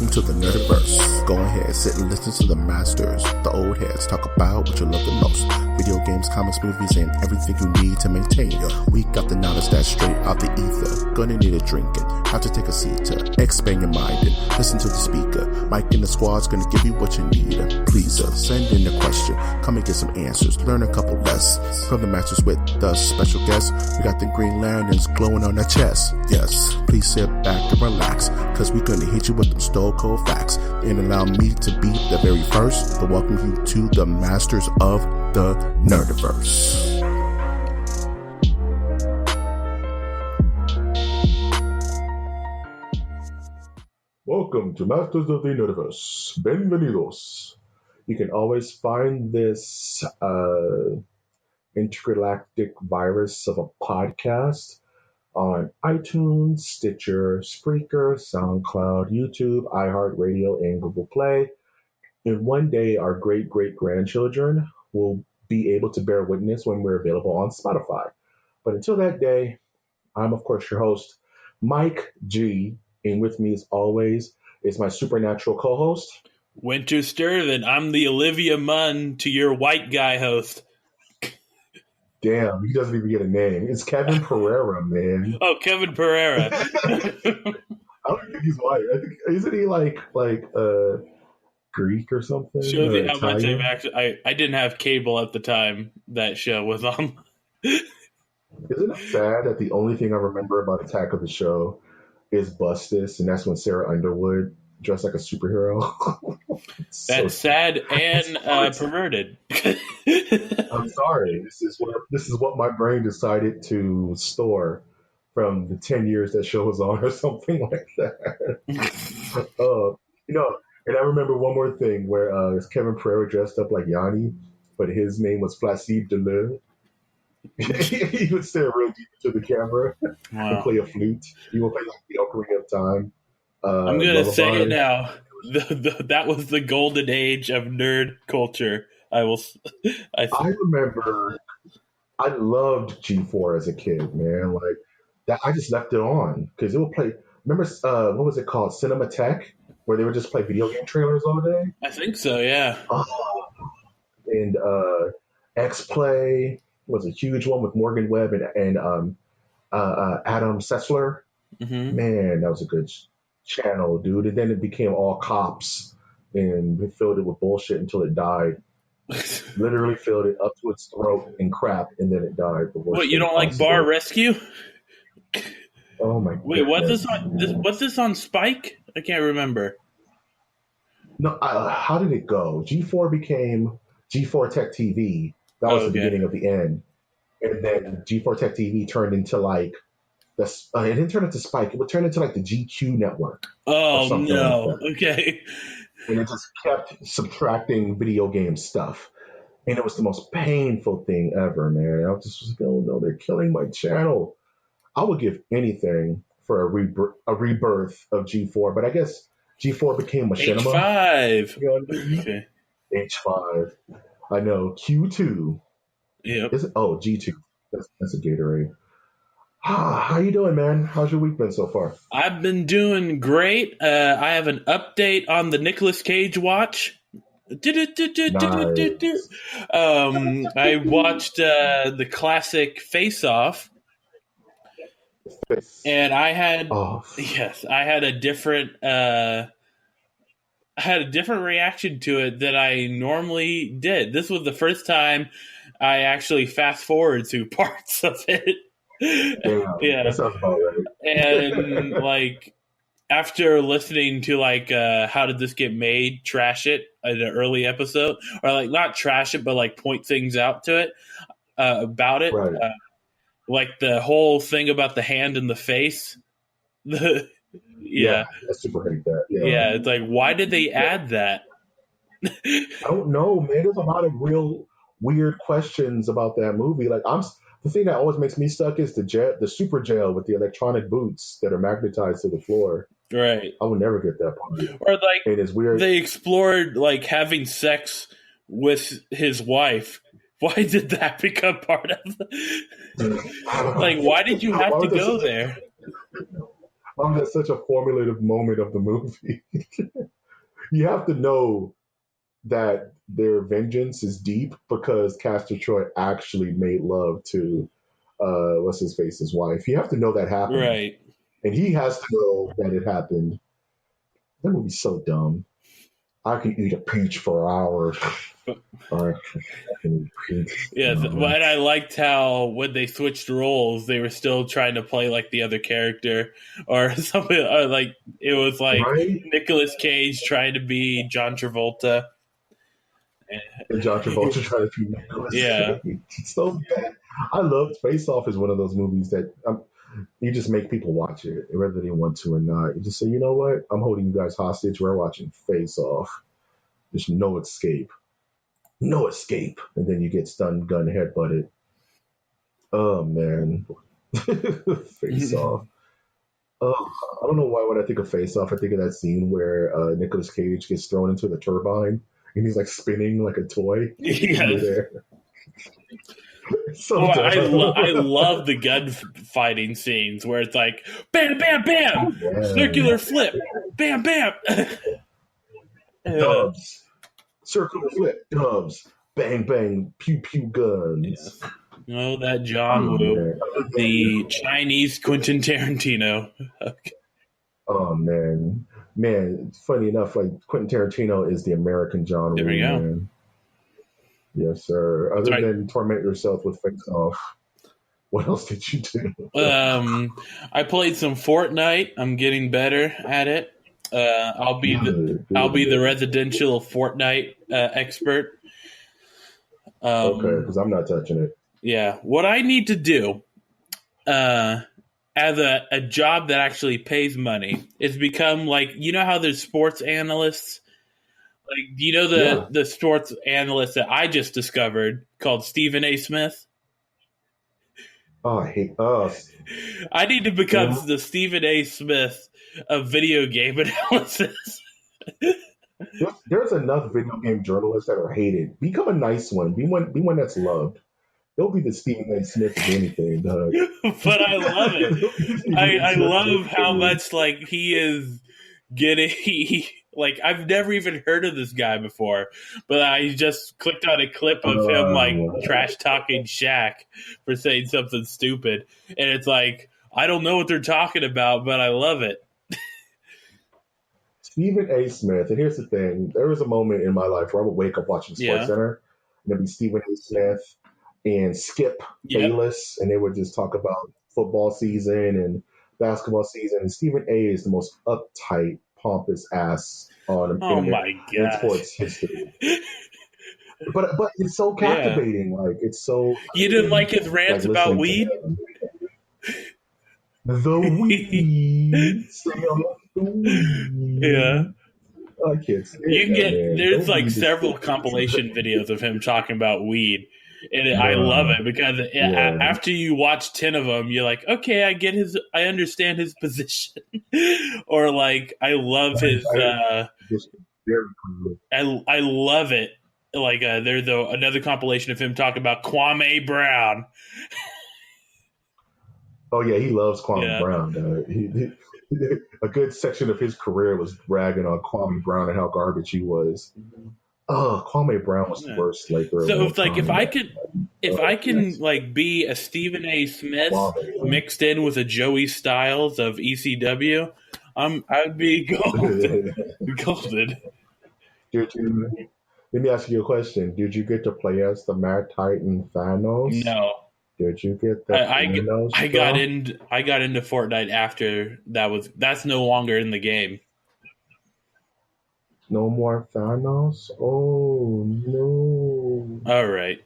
Welcome to the Nerdiverse. Go ahead, sit and listen to the masters, the old heads, talk about what you love the most. Video games, comics, movies, and everything you need to maintain. We got the knowledge that's straight out the ether. Gonna need a drink and have to take a seat to expand your mind and listen to the speaker. Mike and the squad's gonna give you what you need. Please send in a question, come and get some answers, learn a couple lessons from the masters with the special guests. We got the Green Lanterns glowing on their chest. Yes, please sit back and relax, cause we're gonna hit you with them stone cold facts and allow me to be the very first to welcome you to the masters of the Nerdiverse. Welcome to Masters of the Nerdiverse. Bienvenidos. You can always find this intergalactic virus of a podcast on iTunes, Stitcher, Spreaker, SoundCloud, YouTube, iHeartRadio, and Google Play. And one day our great-great-grandchildren will be able to bear witness when we're available on Spotify. But until that day, I'm, of course, your host, Mike G. And with me, as always, is my supernatural co-host, Winter Sturtevant. I'm the Olivia Munn to your white guy host. Damn, he doesn't even get a name. It's Kevin Pereira, man. Oh, Kevin Pereira. I don't think he's white. I think isn't he like Greek or something? Shows you how much Italian? I've actually. I didn't have cable at the time that show was on. Isn't it sad that the only thing I remember about Attack of the Show is Bustus, and that's when Sarah Underwood dressed like a superhero? That's sad and perverted. I'm sorry. This is what my brain decided to store from the 10 years that show was on, or something like that. And I remember one more thing where Kevin Pereira dressed up like Yanni, but his name was Placide Deleu. He would stare real deep into the camera and play a flute. He would play like the Ocarina of Time. I'm going to say it now. That was the golden age of nerd culture. I remember I loved G4 as a kid, man. Like that, I just left it on because it would play. Remember, what was it called? Cinematech, where they would just play video game trailers all day. I think so, yeah. And X-Play was a huge one with Morgan Webb and Adam Sessler. Mm-hmm. Man, that was a good channel, dude. And then it became all cops, and we filled it with bullshit until it died. Literally filled it up to its throat in crap, and then it died. What, you don't like Bar Rescue? Oh my! Wait, what's this on Spike? I can't remember. No, how did it go? G4 became G4 Tech TV. That was the beginning of the end, and then G4 Tech TV turned into like it didn't turn into Spike. It would turn into like the GQ network. Oh no! Like Okay. And it just kept subtracting video game stuff. And it was the most painful thing ever, man. I just was like, oh no, they're killing my channel. I would give anything for a rebirth of G4, but I guess G4 became Machinima. H5. You know what I mean? Okay. H5. I know. Q2. Yep. G2. That's a Gatorade. How you doing, man? How's your week been so far? I've been doing great. I have an update on the Nicolas Cage watch. Nice. I watched the classic Face Off, and I had a different reaction to it than I normally did. This was the first time I actually fast forward through parts of it. Yeah, that sounds about right. And like after listening to like how did this get made, trash it in an early episode, or like not trash it but like point things out to it about it, right. Like the whole thing about the hand and the face. I super hate that. Yeah, it's like, why did they add that? I don't know, man. There's a lot of real weird questions about that movie. Like the thing that always makes me stuck is the super jail with the electronic boots that are magnetized to the floor. Right. I would never get that part. Or like, and it's weird. They explored like having sex with his wife. Why did that become part of? Like, why did you have to go there? That's such a formulative moment of the movie. You have to know that their vengeance is deep because Castor Troy actually made love to what's his face's wife. You have to know that happened, Right. and he has to know that it happened. That movie's so dumb. I can eat a peach for hours. I can eat peach. Yeah, and I liked how when they switched roles, they were still trying to play like the other character or something. Or like it was like Right? Nicolas Cage trying to be John Travolta. And John Travolta trying to be Nicolas Yeah. Cage. It's so bad. I love Face Off is one of those movies that you just make people watch it, whether they want to or not. You just say, you know what? I'm holding you guys hostage. We're watching Face Off. There's no escape. No escape. And then you get stunned, gun, headbutted. Oh, man. Face Off. Oh, I don't know why when I think of Face Off, I think of that scene where Nicolas Cage gets thrown into the turbine and he's like spinning like a toy. Yeah. So I love the gunfighting scenes where it's like bam, bam, bam, circular flip, bam, bam. Dubs, circular flip, dubs, bang, bang, pew, pew guns. Yes. Oh, that John Woo, the Chinese Quentin Tarantino. Okay. Oh man, funny enough, like Quentin Tarantino is the American John Woo. There we go. Man. Yes, sir. Other than torment yourself with Face Off, what else did you do? I played some Fortnite. I'm getting better at it. I'll be the residential Fortnite expert. Okay, because I'm not touching it. Yeah, what I need to do, as a job that actually pays money, is become like, you know how there's sports analysts. Like, do you know the sports analyst that I just discovered called Stephen A. Smith? Oh, I hate us. I need to become the Stephen A. Smith of video game analysis. There's enough video game journalists that are hated. Become a nice one. Be one that's loved. Don't be the Stephen A. Smith of anything, Doug. But I love it. I love how much like he is getting. Like, I've never even heard of this guy before, but I just clicked on a clip of him, like, trash-talking Shaq for saying something stupid. And it's like, I don't know what they're talking about, but I love it. Stephen A. Smith, and here's the thing. There was a moment in my life where I would wake up watching SportsCenter, and it'd be Stephen A. Smith and Skip Bayless, and they would just talk about football season and basketball season. And Stephen A. is the most uptight, pompous ass on in sports history. But it's so captivating. Like, it's so. You didn't like his rants about weed? The weed. Yeah. I can't say you can get man. there's like several compilation videos of him talking about weed. And I love it because after you watch 10 of them, you're like, okay, I understand his position. Or like, I love his, I love it. Like, there's another compilation of him talking about Kwame Brown. Oh yeah, he loves Kwame Brown. A good section of his career was bragging on Kwame Brown and how garbage he was. Oh, Kwame Brown was the worst Laker. So it's like if I can like be a Stephen A. Smith mixed in with a Joey Styles of ECW, I'd be golden. Golden. Let me ask you a question. Did you get to play as the Mad Titan Thanos? No. Did you get the Thanos? I got into Fortnite after that's no longer in the game. No more Thanos? Oh, no. All right.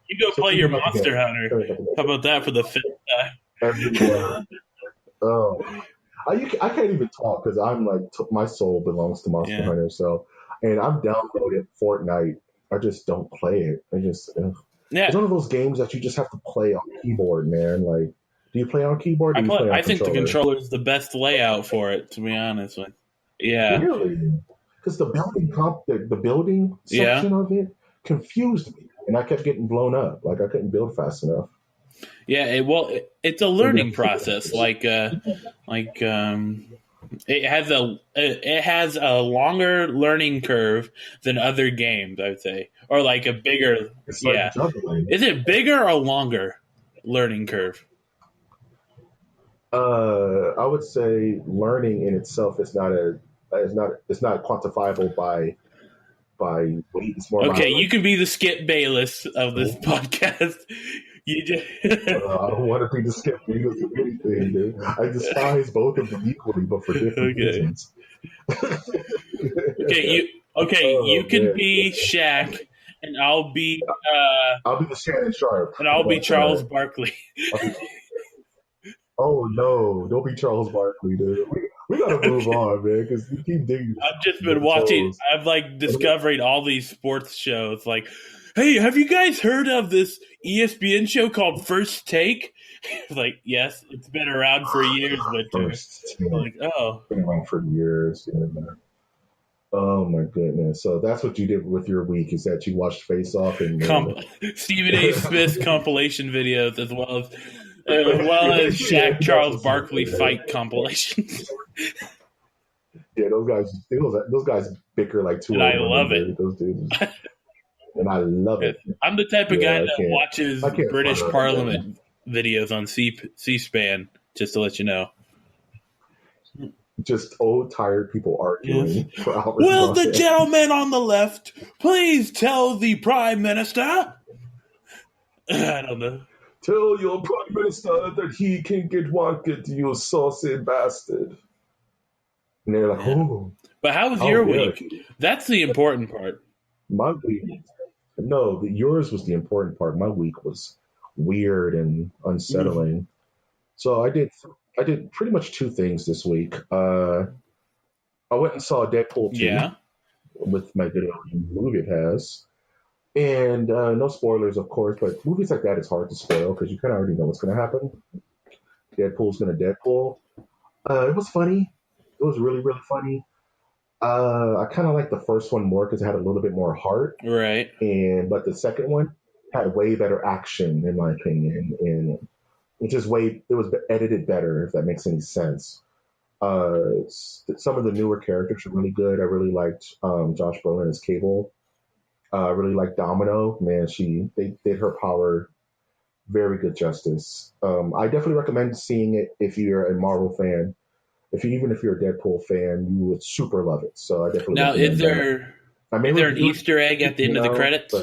You go play your Monster Hunter. How about that for the fifth time? Everywhere. Oh. I can't even talk because I'm like, my soul belongs to Monster Hunter. So, and I've downloaded Fortnite. I just don't play it. It's one of those games that you just have to play on keyboard, man. Like, do you play on keyboard? I think the controller is the best layout for it, to be honest with you. Yeah. Really? Because the building section of it confused me, and I kept getting blown up. Like, I couldn't build fast enough. Yeah, it's a learning process. It has a longer learning curve than other games, I would say, or like a bigger. It's like Yeah, juggling. is it bigger or longer learning curve? I would say learning in itself is not quantifiable by weight. It's more about Okay, like you could be the Skip Bayless of this podcast. You just I don't want to be the skip Venus of anything, dude. I despise both of them equally, but for different okay. reasons. You Oh can man, be Shaq, and I'll be the Shannon Sharp. How I'll be about Charles that? Barkley. I'll be, oh no, don't be Charles Barkley, dude. We gotta move Okay. on, man, because you keep digging I've just been your watching. toes. I've like discovering all these sports shows. Like, hey, have you guys heard of this ESPN show called First Take? Like, yes, it's been around for years, Winter. First team, Like, oh, been around for years. Yeah, man. Oh my goodness! So that's what you did with your week is that you watched Face Off and Stephen A. Smith compilation videos as well as Shaq Charles Barkley fight compilations. Yeah, those guys bicker like two And old I women, love it. dude. Those dudes, and I love it. I'm the type of Yeah, guy that watches I can't British follow that. Parliament videos on C-SPAN, just to let you know. Just old, tired people arguing for hours. Will the gentleman on the left please tell the Prime Minister? I don't know. Tell your Prime Minister that he can get wanted, you saucy bastard. And they're like, oh. But how was How your dare week? he? That's the important part. My week. No, yours was the important part. My week was weird and unsettling. So I did pretty much two things this week. I went and saw Deadpool 2 Yeah. with my video movie it has. And no spoilers, of course, but movies like that it's hard to spoil because you kind of already know what's going to happen. Deadpool's going to Deadpool. It was funny. It was really, really funny. I kind of liked the first one more because it had a little bit more heart. Right. But the second one had way better action, in my opinion, and it was edited better, if that makes any sense. Some of the newer characters are really good. I really liked Josh Brolin as Cable. I really liked Domino. Man, they did her power very good justice. I definitely recommend seeing it if you're a Marvel fan. Even if you're a Deadpool fan, you would super love it. So I definitely now recommend is there an Easter egg at the end of the credits?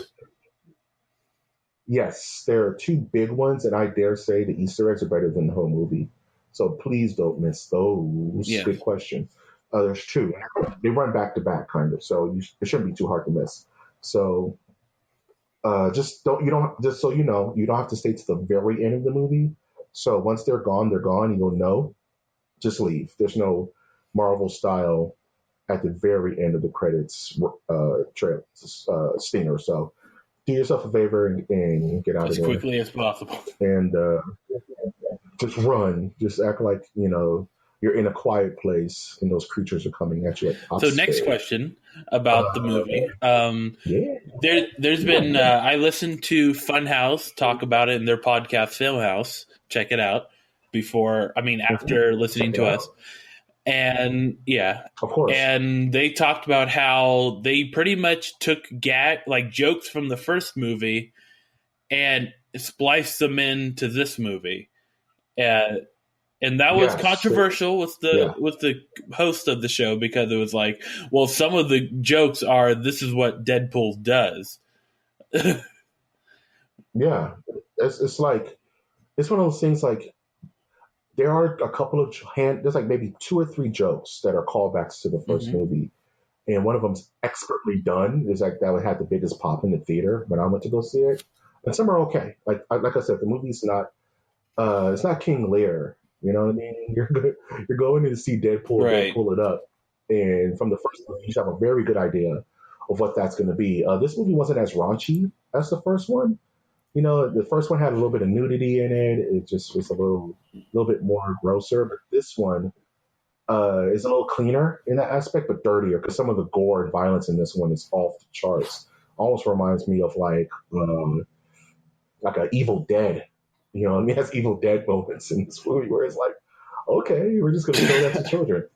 Yes, there are two big ones, and I dare say the Easter eggs are better than the whole movie. So please don't miss those. Yeah. Good question. There's two. They run back to back, kind of. So it shouldn't be too hard to miss. So just so you know, you don't have to stay to the very end of the movie. So once they're gone, you'll know. Just leave. There's no Marvel style at the very end of the credits trail stinger. So do yourself a favor and get out as of there quickly as possible. and just run. Just act like you're in a quiet place and those creatures are coming at you. So next question about the movie. Yeah. There's been I listened to Funhouse talk about it in their podcast Filmhouse. Check it out after listening to us. And yeah, of course. And they talked about how they pretty much took jokes from the first movie and spliced them into this movie. And that was controversial with the host of the show because it was like, well, some of the jokes are this is what Deadpool does. Yeah, it's like it's one of those things like. There are a couple of there's like maybe 2 or 3 jokes that are callbacks to the first movie, and one of them's expertly done. Is like that had the biggest pop in the theater when I went to go see it, and some are okay. Like I said, the movie's not it's not King Lear. You know what I mean? You're going to see Deadpool, right. Pull it up, and from the first movie, you have a very good idea of what that's going to be. This movie wasn't as raunchy as the first one. You know, the first one had a little bit of nudity in it. It just was a little bit more grosser. But this one is a little cleaner in that aspect, but dirtier because some of the gore and violence in this one is off the charts. Almost reminds me of like an Evil Dead You know, and he has Evil Dead moments in this movie where it's like, okay, we're just going to show that to children.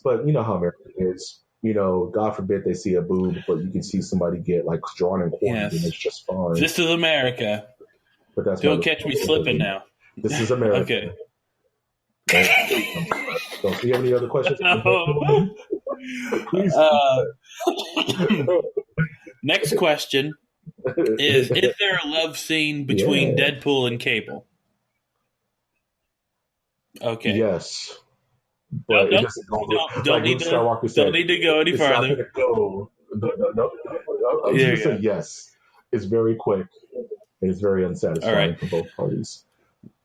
But you know how America is. You know, God forbid they see a boob, but you can see somebody get like drawn and quartered, and Yes. it's just fine. This is America. But that's Don't catch me slipping now. This is America. Okay. Don't you have any other questions? No. Please. Next question is there a love scene between Deadpool and Cable? Okay. Yes. But it doesn't go don't need to go any farther. It's not going to go. I'm just going to say yes. It's very quick. And it's very unsatisfying for both parties.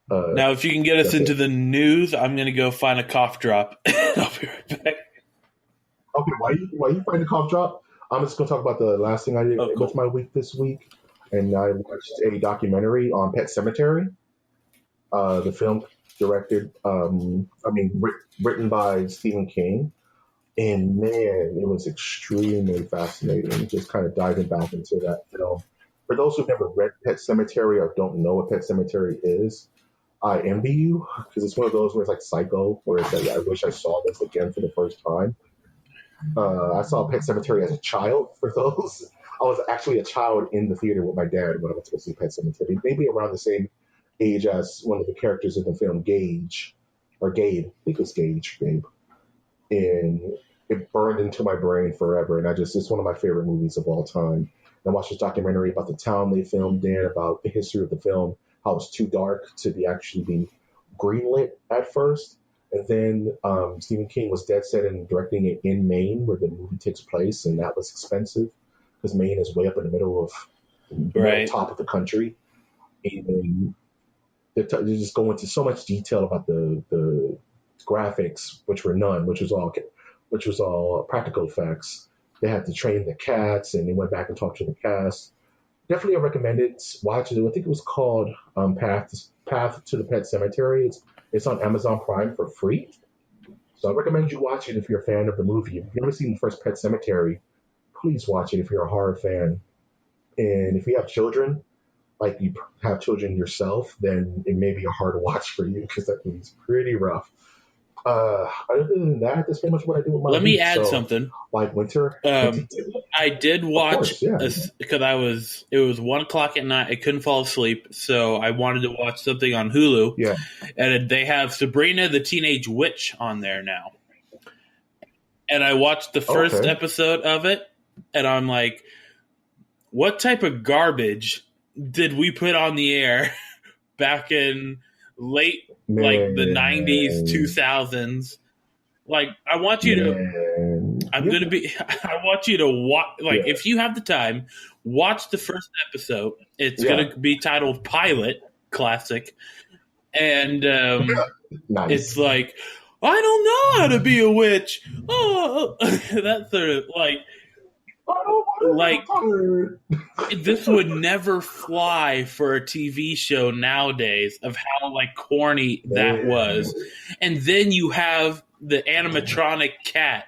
Now, if you can get us into the news, I'm going to go find a cough drop. I'll be right back. Okay, while you find a cough drop, I'm just going to talk about the last thing I did with my week this week. And I watched a documentary on Pet Sematary. The film written by Stephen King. And man, it was extremely fascinating, just kind of diving back into that film. For those who've never read Pet Sematary or don't know what Pet Sematary is, I envy you, because it's one of those where it's like Psycho, where it's like, I wish I saw this again for the first time. I saw Pet Sematary as a child. For those, I was actually a child in the theater with my dad when I went to see Pet Sematary, maybe around the same age as one of the characters in the film, Gabe. I think it was Gabe. And it burned into my brain forever. And it's one of my favorite movies of all time. And I watched this documentary about the town they filmed in, about the history of the film, how it was too dark to be actually be greenlit at first. And then Stephen King was dead set in directing it in Maine, where the movie takes place, and that was expensive because Maine is way up in the middle of the top of the country. And they just go into so much detail about the graphics, which were none, which was all practical effects. They had to train the cats, and they went back and talked to the cast. Definitely, I recommend it. Watch it. I think it was called Path to the Pet Cemetery. It's on Amazon Prime for free. So I recommend you watch it if you're a fan of the movie. If you've never seen the first Pet Cemetery, please watch it if you're a horror fan. And if you have children, like you have children yourself, then it may be a hard watch for you because that movie's pretty rough. Other than that, that's pretty much what I do with my Let me add something. Like winter. I did watch because it was 1:00 at night. I couldn't fall asleep, so I wanted to watch something on Hulu. Yeah, and they have Sabrina the Teenage Witch on there now. And I watched the first episode of it, and I'm like, what type of garbage did we put on the air back in late the 90s, 2000s? Like, I want you to I want you to watch, if you have the time, watch the first episode. It's going to be titled Pilot, classic. And nice. It's like, I don't know how to be a witch. Oh, that sort of this would never fly for a TV show nowadays of how corny that was. And then you have the animatronic cat,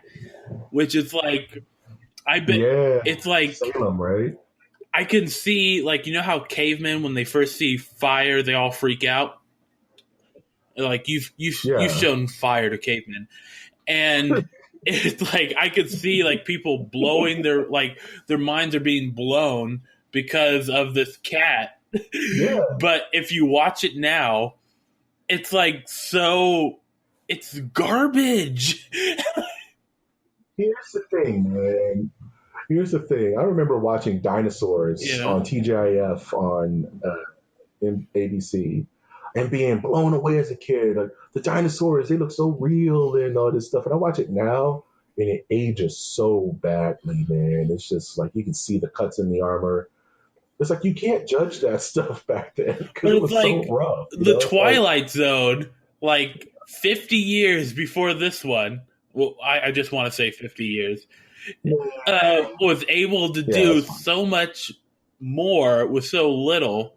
which is it's like Salem, right? I can see you know how cavemen, when they first see fire, they all freak out. You've shown fire to cavemen, and it's I could see people blowing their minds are being blown because of this cat. Yeah. But if you watch it now, it's it's garbage. Here's the thing, man. I remember watching Dinosaurs on TGIF on ABC and being blown away as a kid. The dinosaurs, they look so real and all this stuff. And I watch it now, and it ages so badly, man. It's just you can see the cuts in the armor. It's you can't judge that stuff back then because it was so rough. The Twilight Zone, 50 years before this one. Well, I just want to say 50 years. Was able to do so much more with so little.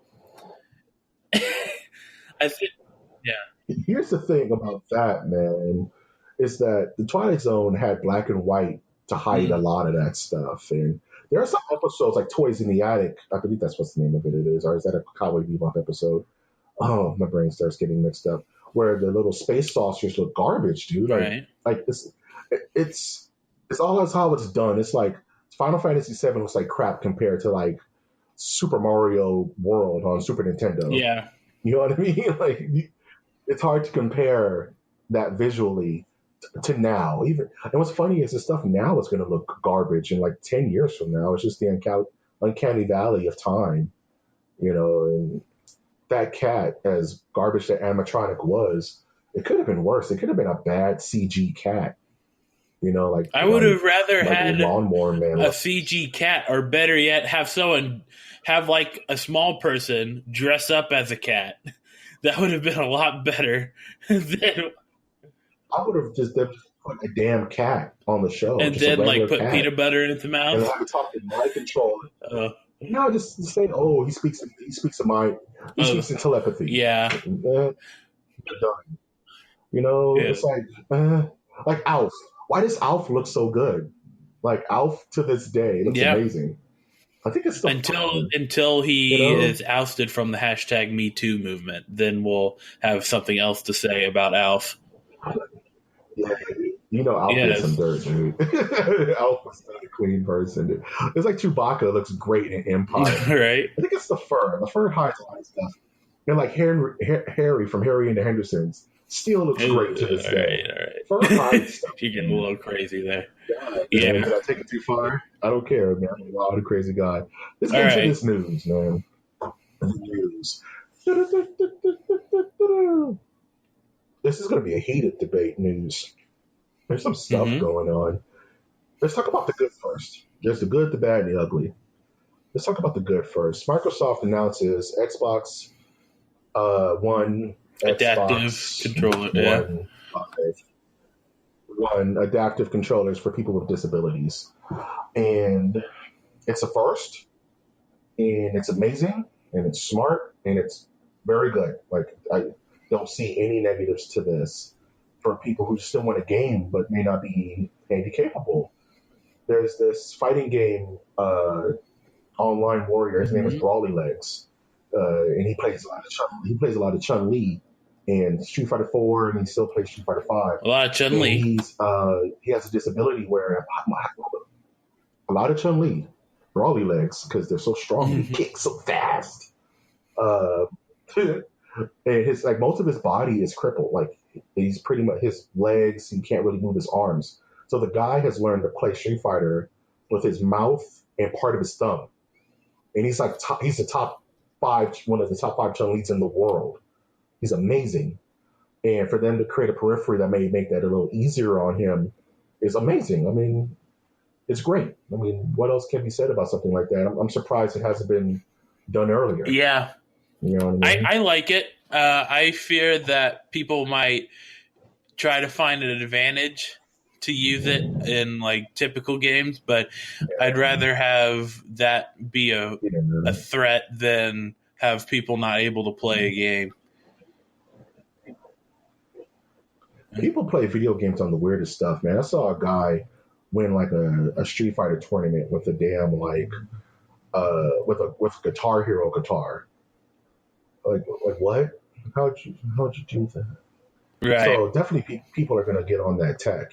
Here's the thing about that, man, is that the Twilight Zone had black and white to hide a lot of that stuff. And there are some episodes like Toys in the Attic. I believe that's what the name of it is. Or is that a Cowboy Bebop episode? Oh, my brain starts getting mixed up. Where the little space saucers look garbage, dude. Right. Like this, it's all that's how it's done. It's like Final Fantasy VII was like crap compared to like Super Mario World on Super Nintendo. Yeah. You know what I mean? Like it's hard to compare that visually to now. Even and what's funny is the stuff now is going to look garbage in like 10 years from now. It's just the uncanny valley of time, and that cat, as garbage that animatronic was, it could have been worse. It could have been a bad CG cat. Like I would have rather like had Lawnmower Man. a CG cat, or better yet, have like a small person dress up as a cat. That would have been a lot better than. I would have just put a damn cat on the show, And just a then like regular put cat, peanut butter in its and mouth. have it talk in mind control. Uh, No, just say, oh, he speaks in mind. He speaks in telepathy. yeah. Done. Yeah. It's like Alf. Why does Alf look so good? Like Alf to this day looks amazing. I think it's still until he is ousted from the hashtag Me Too movement. Then we'll have something else to say about Alf. Yeah, Alf is some dirt, dude. Alf was not a clean person, dude. It's like Chewbacca looks great in Empire. Right. I think it's the fur. The fur hides a lot of stuff. And like Harry from Harry and the Hendersons still looks great to this day. All right. Fur hides stuff. You're getting a little crazy there. Yeah. Did I take it too far? I don't care, man. I'm a wild and crazy guy. Let's get into this news, man. News. This is going to be a heated debate news. There's some stuff going on. Let's talk about the good first. There's the good, the bad, and the ugly. Let's talk about the good first. Microsoft announces Xbox One adaptive controller. One adaptive controllers for people with disabilities. And it's a first, and it's amazing, and it's smart, and it's very good. Like, I don't see any negatives to this for people who still want a game but may not be handy capable. There's this fighting game, online warrior. His name is Brawly Legs, and he plays a lot of Chun-Li and Street Fighter 4, and he still plays Street Fighter 5. A lot of Chun-Li. He has a disability where a lot of Chun-Li, Brawly Legs, because they're so strong, he kicks so fast. And his most of his body is crippled. Like, he's pretty much, his legs, he can't really move his arms. So the guy has learned to play Street Fighter with his mouth and part of his thumb. And he's like he's one of the top 5 Chun-Lis in the world. He's amazing. And for them to create a periphery that may make that a little easier on him is amazing. I mean, it's great. I mean, what else can be said about something like that? I'm surprised it hasn't been done earlier. Yeah. You know what I mean? I like it. I fear that people might try to find an advantage to use it in like typical games, but I'd rather have that be a threat than have people not able to play a game. People play video games on the weirdest stuff, man. I saw a guy win like a Street Fighter tournament with a damn with a Guitar Hero guitar. Like what? How'd you do that? Right. So definitely people are going to get on that tech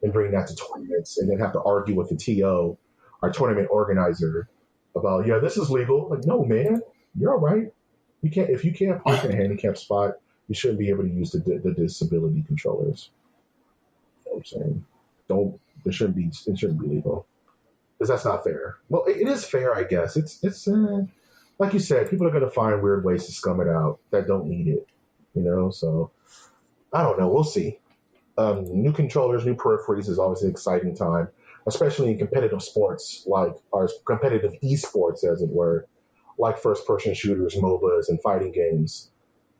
and bring that to tournaments, and then have to argue with the TO, our tournament organizer, about this is legal. Like, no, man, you're all right. If you can't park in a handicapped spot, you shouldn't be able to use the disability controllers. You know what I'm saying? It shouldn't be legal, because that's not fair. Well, it is fair, I guess. It's like you said, people are going to find weird ways to scum it out that don't need it. So I don't know. We'll see. New controllers, new peripheries is always an exciting time, especially in competitive sports, like our competitive esports, as it were, like first-person shooters, MOBAs, and fighting games,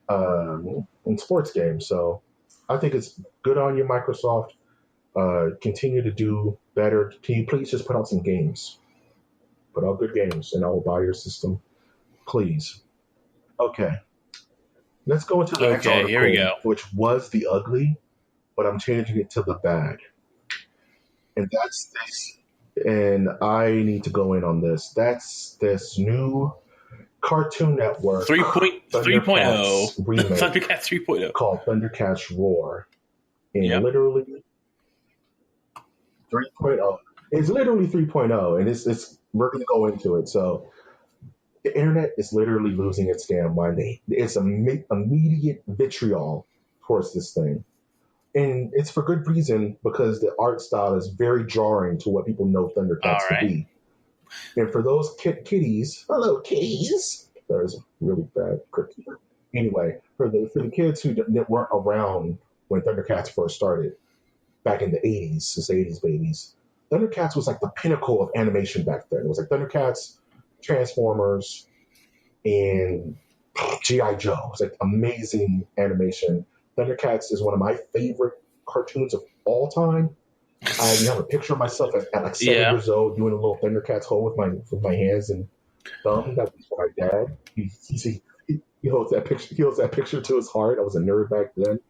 and sports games. So I think it's good on you, Microsoft. Continue to do better. Can you please just put out some games? Put out good games, and I will buy your system. Please. Okay. Let's go into the next article, here we go. which was the ugly, but I'm changing it to the bad. And that's this. And I need to go in on this. That's this new Cartoon Network 3.0. Thundercats remake Thundercats 3.0. called Thundercats Roar. And Yep. literally 3.0. It's literally 3.0, and it's we're going to go into it. So the internet is literally losing its damn mind. It's immediate vitriol towards this thing. And it's for good reason, because the art style is very jarring to what people know Thundercats to be. And for those kitties, hello kitties. That is really bad. Anyway, for the kids who weren't around when Thundercats first started, back in the 80s, it's 80s babies, Thundercats was like the pinnacle of animation back then. It was like Thundercats, Transformers, and G.I. Joe. It was like amazing animation. Thundercats is one of my favorite cartoons of all time. I have a picture of myself at like 7 years old doing a little Thundercats hole with my hands and thumb. That was for my dad. He holds that picture. He holds that picture to his heart. I was a nerd back then.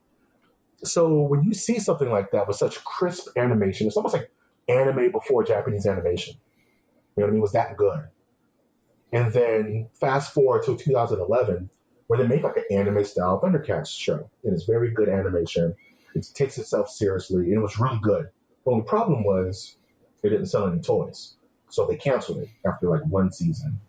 So when you see something like that with such crisp animation, it's almost like anime before Japanese animation. You know what I mean? It was that good. And then fast forward to 2011, where they make like an anime style Thundercats show, and it's very good animation. It takes itself seriously, and it was really good. The only problem was it didn't sell any toys, so they canceled it after like one season.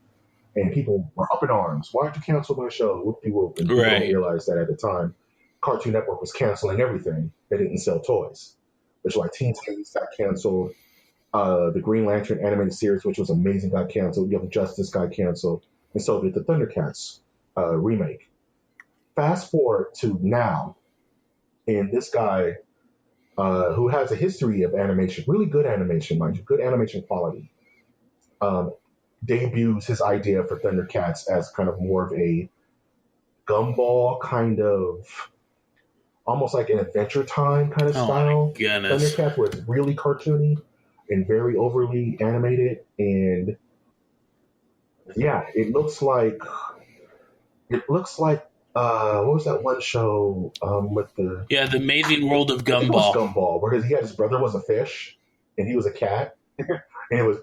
And people were up in arms. Why did you cancel my show? Whoop-de-whoop. And people didn't realize that at the time, Cartoon Network was canceling everything. They didn't sell toys, which is why Teen Titans got canceled. The Green Lantern animated series, which was amazing, got canceled. Young Justice got canceled, and so did the Thundercats remake. Fast forward to now, and this guy who has a history of animation, really good animation, mind you, good animation quality, debuts his idea for Thundercats as kind of more of a gumball kind of, almost like an Adventure Time kind of style Thundercats, where it's really cartoony and very overly animated. And yeah, it looks like what was that one show with the The Amazing World of Gumball. It was Gumball, where he had his brother was a fish and he was a cat, and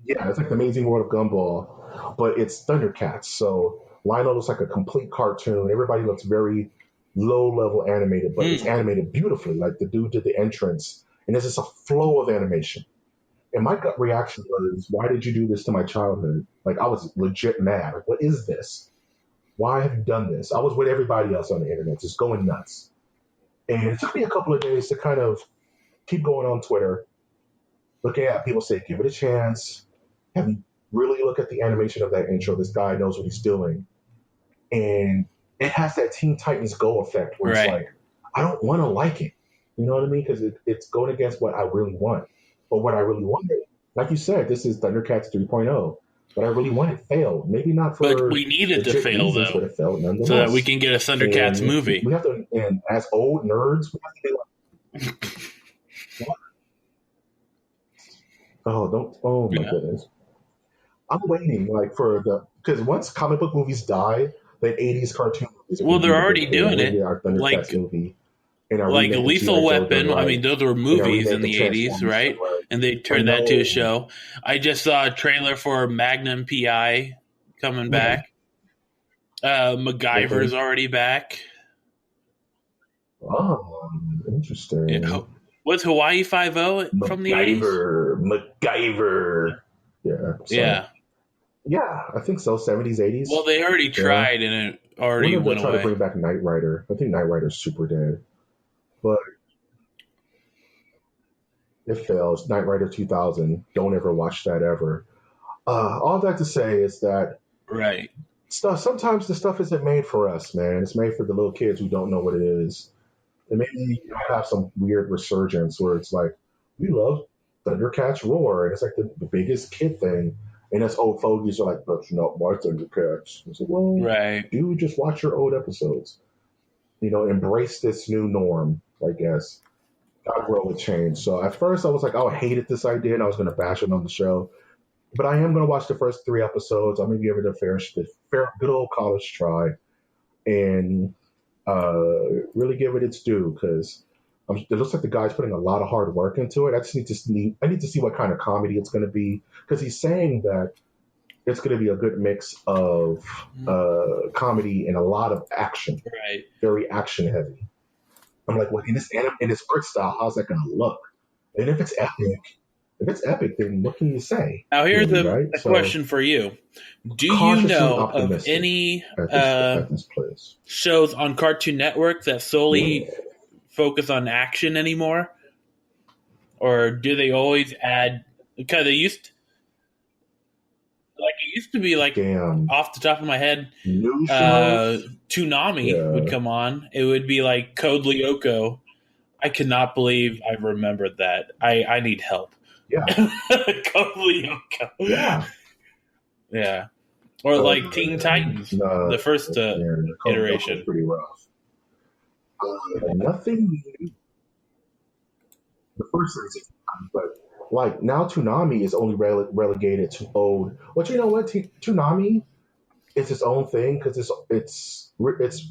it's like the Amazing World of Gumball, but it's Thundercats. So Lionel looks like a complete cartoon. Everybody looks very low level animated, but it's animated beautifully. Like the dude did the entrance, and there's just a flow of animation. And my gut reaction was, why did you do this to my childhood? Like, I was legit mad. Like, what is this? Why have you done this? I was with everybody else on the internet, just going nuts. And it took me a couple of days to kind of keep going on Twitter, looking at people say, give it a chance. Have you really look at the animation of that intro? This guy knows what he's doing. And it has that Teen Titans Go effect where it's like, I don't want to like it. You know what I mean? Because it's going against what I really want. But what I really wanted, like you said, this is Thundercats 3.0. What I really wanted failed. Maybe not for. But we needed to fail, reasons, though. but it failed nonetheless. So that we can get a Thundercats movie. We have to, and as old nerds, we have to be like, what? Oh my goodness. I'm waiting, like, because once comic book movies die, then 80s cartoon movies. Well, they're already doing it. Our Thundercats movie. Like Lethal Weapon, I mean, those were movies in the 80s, right? And they turned that to a show. I just saw a trailer for Magnum P.I. coming back. MacGyver's already back. Oh, interesting. Yeah. What's Hawaii Five-0 from the 80s? MacGyver. Yeah. Yeah, I think so. 70s, 80s. Well, they already tried, and it already went away. Trying to bring back Knight Rider. I think Knight Rider's super dead. But it fails. Knight Rider 2000. Don't ever watch that ever. All that to say is that sometimes the stuff isn't made for us, man. It's made for the little kids who don't know what it is. And maybe you have some weird resurgence where it's like, we love Thundercats Roar, and it's like the biggest kid thing. And us old fogies are like, that's not my Thundercats. It's like, well, dude, just watch your old episodes. You know, embrace this new norm, I guess. Gotta grow with change. So at first I was like, I hated this idea and I was going to bash it on the show. But I am going to watch the first 3 episodes. I'm going to give it a fair, good old college try and really give it its due, because it looks like the guy's putting a lot of hard work into it. I need to see what kind of comedy it's going to be, because he's saying that it's going to be a good mix of comedy and a lot of action, Right. very action heavy. I'm like, well, in this art style, how's that going to look? And if it's epic, then what can you say? Now, here's Really, right? a question for you. Do you Cautiously know of optimistic any at this place. shows on Cartoon Network that solely focus on action anymore? Or do they always add... Because it used to be like, Damn. off the top of my head, New shows? Toonami would come on. It would be like Code Lyoko. I cannot believe I remembered that. I need help. Yeah. Code Lyoko. Yeah. Yeah. Or like Teen Titans, the first iteration. Was pretty rough. Nothing. The first season, but like now Toonami is only relegated to old. But you know what? Toonami is its own thing because its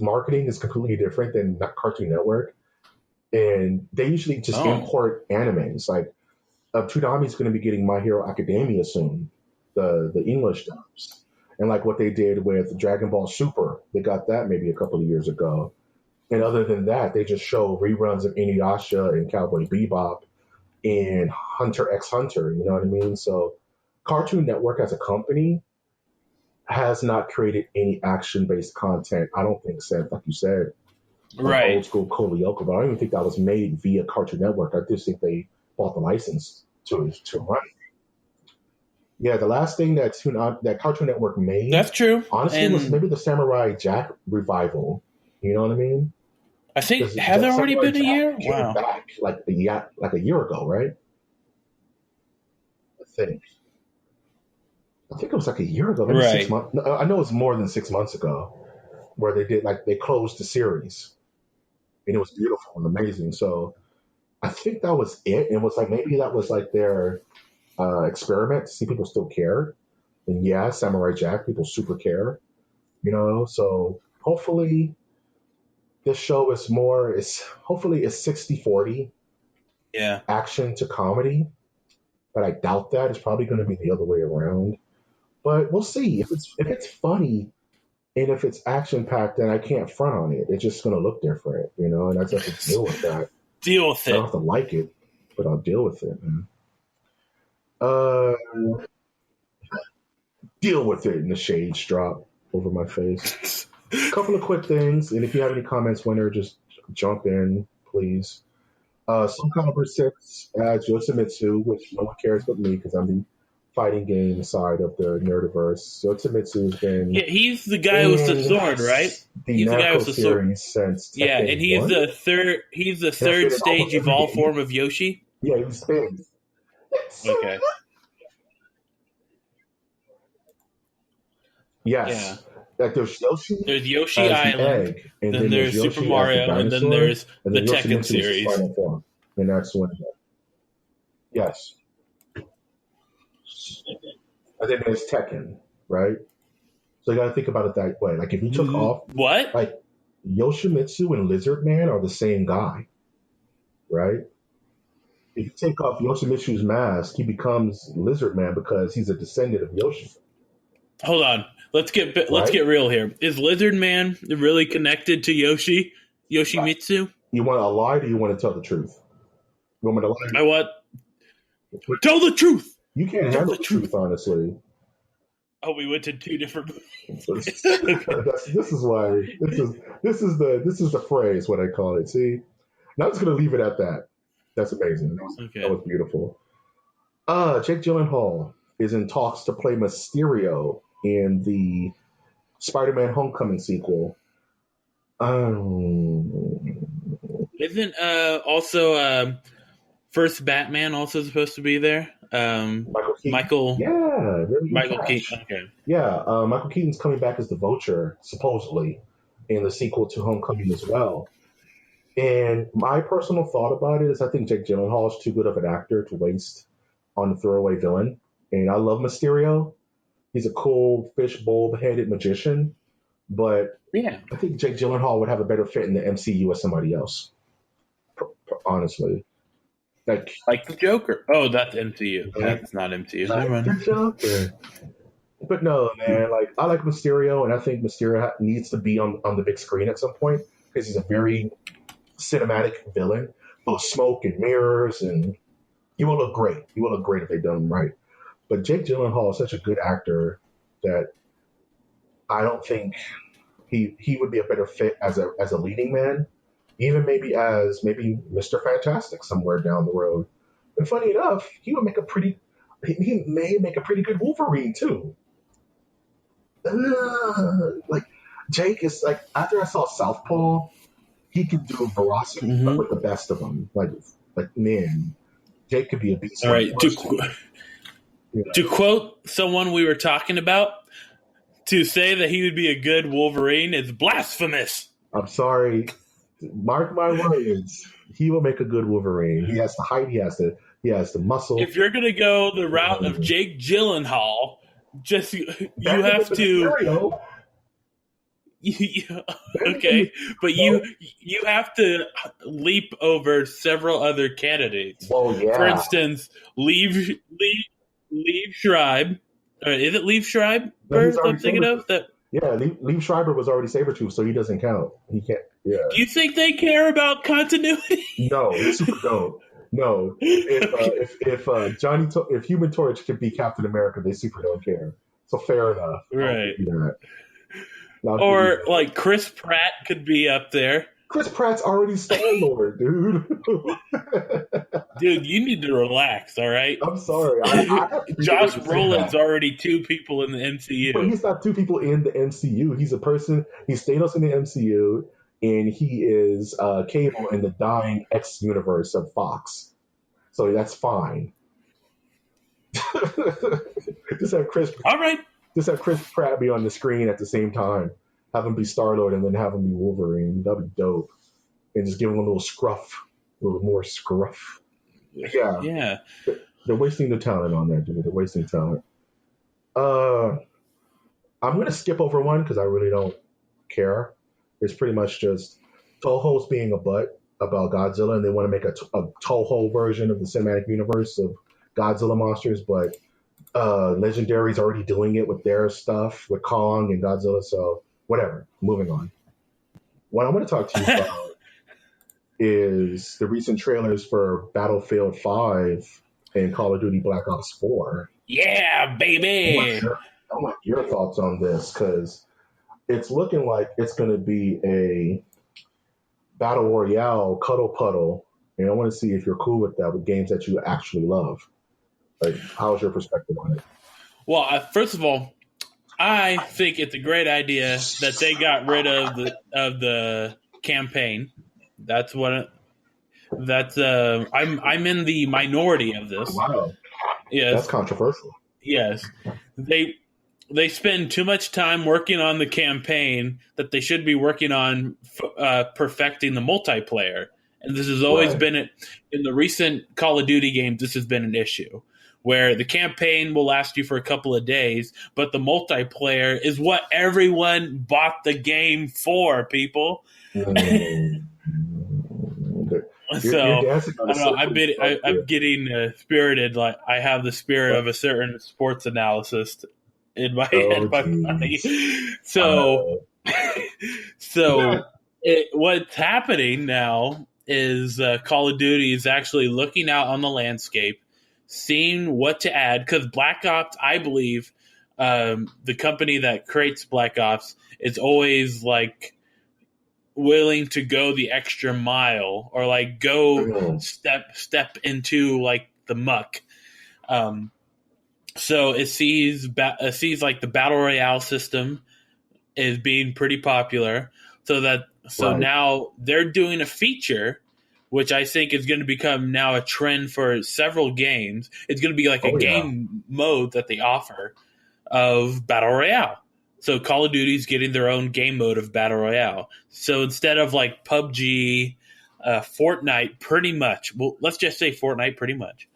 marketing is completely different than Cartoon Network, and they usually just import animes. Like Toonami is going to be getting My Hero Academia soon, the English dubs. And like what they did with Dragon Ball Super, they got that maybe a couple of years ago. And other than that, they just show reruns of Inuyasha and Cowboy Bebop and Hunter x Hunter. You know what I mean? So Cartoon Network as a company has not created any action-based content, I don't think, since, like you said, right, old school Code Lyoko. But I don't even think that was made via Cartoon Network. I just think they bought the license to run it. Yeah, the last thing that Cartoon Network made, that's true, honestly, was maybe the Samurai Jack revival. You know what I mean? I think, has it already been a year? Wow. Back like a year ago, right? I think it was like a year ago, maybe 6 months. No, I know it's more than 6 months ago, where they closed the series, and it was beautiful and amazing. So I think that was it. And it was like maybe that was like their experiment to see people still care. And yeah, Samurai Jack, people super care, you know. So hopefully this show is hopefully it's 60-40 action to comedy, but I doubt that. It's probably going to be the other way around. But we'll see. If it's funny and if it's action packed, then I can't front on it. It's just going to look different, you know. And I just have to deal with that. Deal with it. I don't have to like it, but I'll deal with it, man. Deal with it, and the shades drop over my face. A couple of quick things, and if you have any comments, Winter, just jump in, please. Soul Calibur 6 adds Yoshimitsu, which no one cares but me because I'm the fighting game side of the nerdiverse. Yoshimitsu's been he's the guy with the sword, right? He's the guy with the sword since and he's the third. He's the third stage evolved form of Yoshi. Yeah, he spins. Okay. Yes. Yeah. Like there's Yoshi. There's Yoshi Island. And then there's Yoshi Super Mario, and then there's the Tekken series. Form, and that's one. Yes. And then there's Tekken, right? So you got to think about it that way. Like if you took off what, like Yoshimitsu and Lizard Man are the same guy, right? If you take off Yoshimitsu's mask, he becomes Lizard Man because he's a descendant of Yoshi. Hold on, let's get real here. Is Lizard Man really connected to Yoshimitsu? You want to lie, or do you want to tell the truth? You want me to lie? I want tell the truth. You can't handle the truth, honestly. Oh, we went to two different movies. This is why this is the phrase, what I call it. See, now I'm just gonna leave it at that. That's amazing. That was beautiful. Jake Gyllenhaal is in talks to play Mysterio in the Spider-Man Homecoming sequel. Isn't also first Batman also supposed to be there? Michael Keaton. Okay. Yeah, Michael Keaton's coming back as the Vulture, supposedly, in the sequel to Homecoming as well. And my personal thought about it is I think Jake Gyllenhaal is too good of an actor to waste on a throwaway villain. And I love Mysterio. He's a cool fishbowl-headed magician. But I think Jake Gyllenhaal would have a better fit in the MCU as somebody else. Honestly. Like the Joker. Oh, that's MCU. That's not MCU. Never mind. The Joker. But no, man, like I like Mysterio, and I think Mysterio needs to be on the big screen at some point because he's a very cinematic villain, full of smoke and mirrors, and he will look great. He will look great if they done him right. But Jake Gyllenhaal is such a good actor that I don't think he would be a better fit as a leading man, even maybe Mr. Fantastic somewhere down the road. And funny enough, he may make a pretty good Wolverine too. Like Jake is like after I saw Southpaw, he can do veracity with the best of them. Like man, Jake could be a beast. All right, to quote someone we were talking about, to say that he would be a good Wolverine is blasphemous. I'm sorry. Mark my words. He will make a good Wolverine. He has the height. He has the muscle. If you're gonna go the route of Jake Gyllenhaal, just you have to. Okay, but you have to leap over several other candidates. Oh yeah. For instance, Leave Schreiber. Is it Leave Schreiber? I'm thinking of that. Yeah, Leave Schreiber was already Sabretooth, so he doesn't count. He can't. Yeah. Do you think they care about continuity? No, they super don't. No, if Human Torch could be Captain America, they super don't care. So fair enough. Right. Or like Chris Pratt could be up there. Chris Pratt's already Star-Lord, dude. Dude, you need to relax, all right? I'm sorry. Josh Brolin's already two people in the MCU. But he's not two people in the MCU. He's a person. He's Thanos in the MCU, and he is Cable in the dying X universe of Fox. So that's fine. Just have Chris Pratt be on the screen at the same time. Have him be Star-Lord and then have him be Wolverine. That'd be dope. And just give him a little more scruff. Yeah. They're wasting the talent on that, dude. They're wasting talent. I'm going to skip over one because I really don't care. It's pretty much just Toho's being a butt about Godzilla, and they want to make a Toho version of the cinematic universe of Godzilla monsters, but Legendary's already doing it with their stuff, with Kong and Godzilla, so whatever. Moving on. What I want to talk to you about is the recent trailers for Battlefield 5 and Call of Duty Black Ops 4. Yeah, baby! I want your thoughts on this, because it's looking like it's going to be a Battle Royale cuddle puddle, and I want to see if you're cool with that with games that you actually love. Like, how's your perspective on it? Well, first of all, I think it's a great idea that they got rid of the campaign. That's what. I'm in the minority of this. Wow. Yes. That's controversial. Yes. They spend too much time working on the campaign that they should be working on perfecting the multiplayer. And this has always been in the recent Call of Duty games. This has been an issue where the campaign will last you for a couple of days, but the multiplayer is what everyone bought the game for, people. So I don't know. I'm getting spirited. Like I have the spirit of a certain sports analyst in my head. What's happening now is Call of Duty is actually looking out on the landscape, seeing what to add. Because Black Ops, I believe, the company that creates Black Ops is always like willing to go the extra mile or like go step into like the muck. So it sees like the battle royale system is being pretty popular. Now they're doing a feature, which I think is going to become now a trend for several games. It's going to be like a game mode that they offer of battle royale. So Call of Duty's getting their own game mode of battle royale. So instead of like PUBG, Fortnite, pretty much. Well, let's just say Fortnite, pretty much.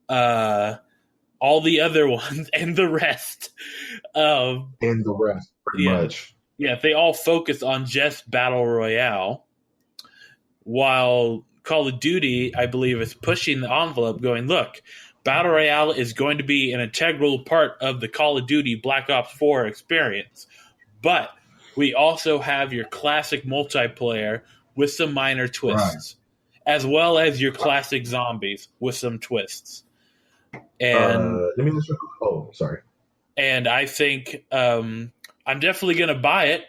All the other ones and the rest. Pretty much. Yeah, they all focus on just battle royale, while Call of Duty, I believe, is pushing the envelope, going, look, Battle Royale is going to be an integral part of the Call of Duty Black Ops 4 experience. But we also have your classic multiplayer with some minor twists, as well as your classic zombies with some twists. And let me just. Oh, sorry. And I think I'm definitely going to buy it.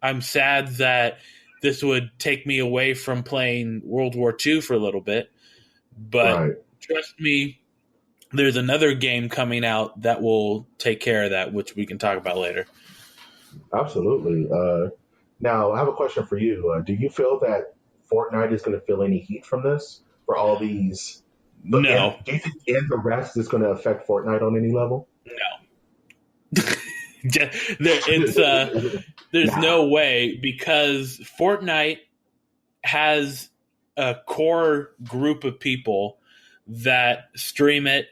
I'm sad that this would take me away from playing World War II for a little bit, but trust me, there's another game coming out that will take care of that, which we can talk about later. Absolutely. Now, I have a question for you. Do you feel that Fortnite is going to feel any heat from this for all these? No. Do you think the rest is going to affect Fortnite on any level? No. There's no way, because Fortnite has a core group of people that stream it,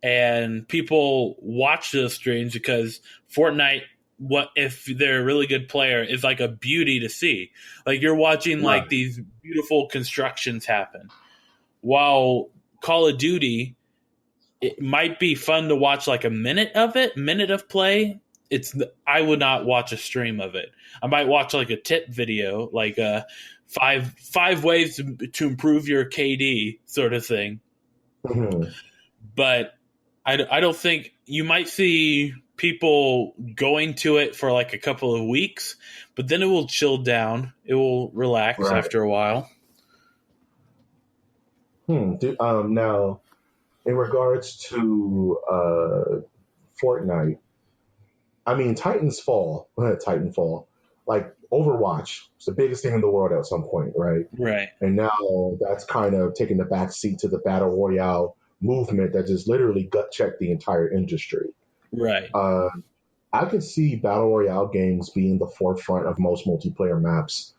and people watch those streams because Fortnite, what if they're a really good player, is like a beauty to see. Like you're watching like these beautiful constructions happen. While Call of Duty, it might be fun to watch like a minute of play. I would not watch a stream of it. I might watch like a tip video, like five ways to improve your KD sort of thing. Mm-hmm. But I don't think you might see people going to it for like a couple of weeks, but then it will chill down. It will relax after a while. Now, in regards to Fortnite, I mean, Titanfall, like Overwatch, it's the biggest thing in the world at some point, right? Right. And now that's kind of taking the back seat to the Battle Royale movement that just literally gut checked the entire industry. Right. I could see Battle Royale games being the forefront of most multiplayer maps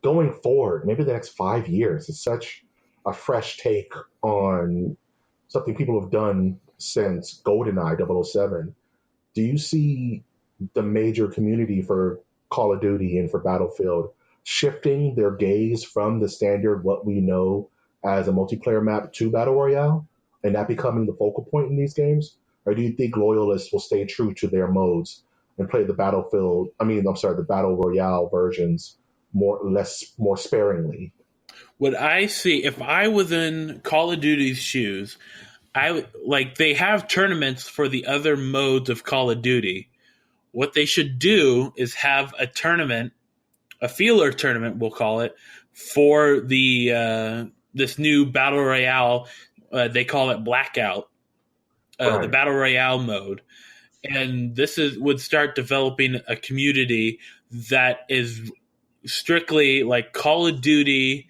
going forward, maybe the next 5 years. It's such a fresh take on something people have done since GoldenEye 007. Do you see the major community for Call of Duty and for Battlefield shifting their gaze from the standard, what we know as a multiplayer map, to Battle Royale, and that becoming the focal point in these games? Or do you think loyalists will stay true to their modes and play the Battle Royale versions more sparingly? What I see, if I was in Call of Duty's shoes, they have tournaments for the other modes of Call of Duty. What they should do is have a tournament, a feeler tournament, we'll call it, for the this new Battle Royale. They call it Blackout, the Battle Royale mode. And this would start developing a community that is strictly like Call of Duty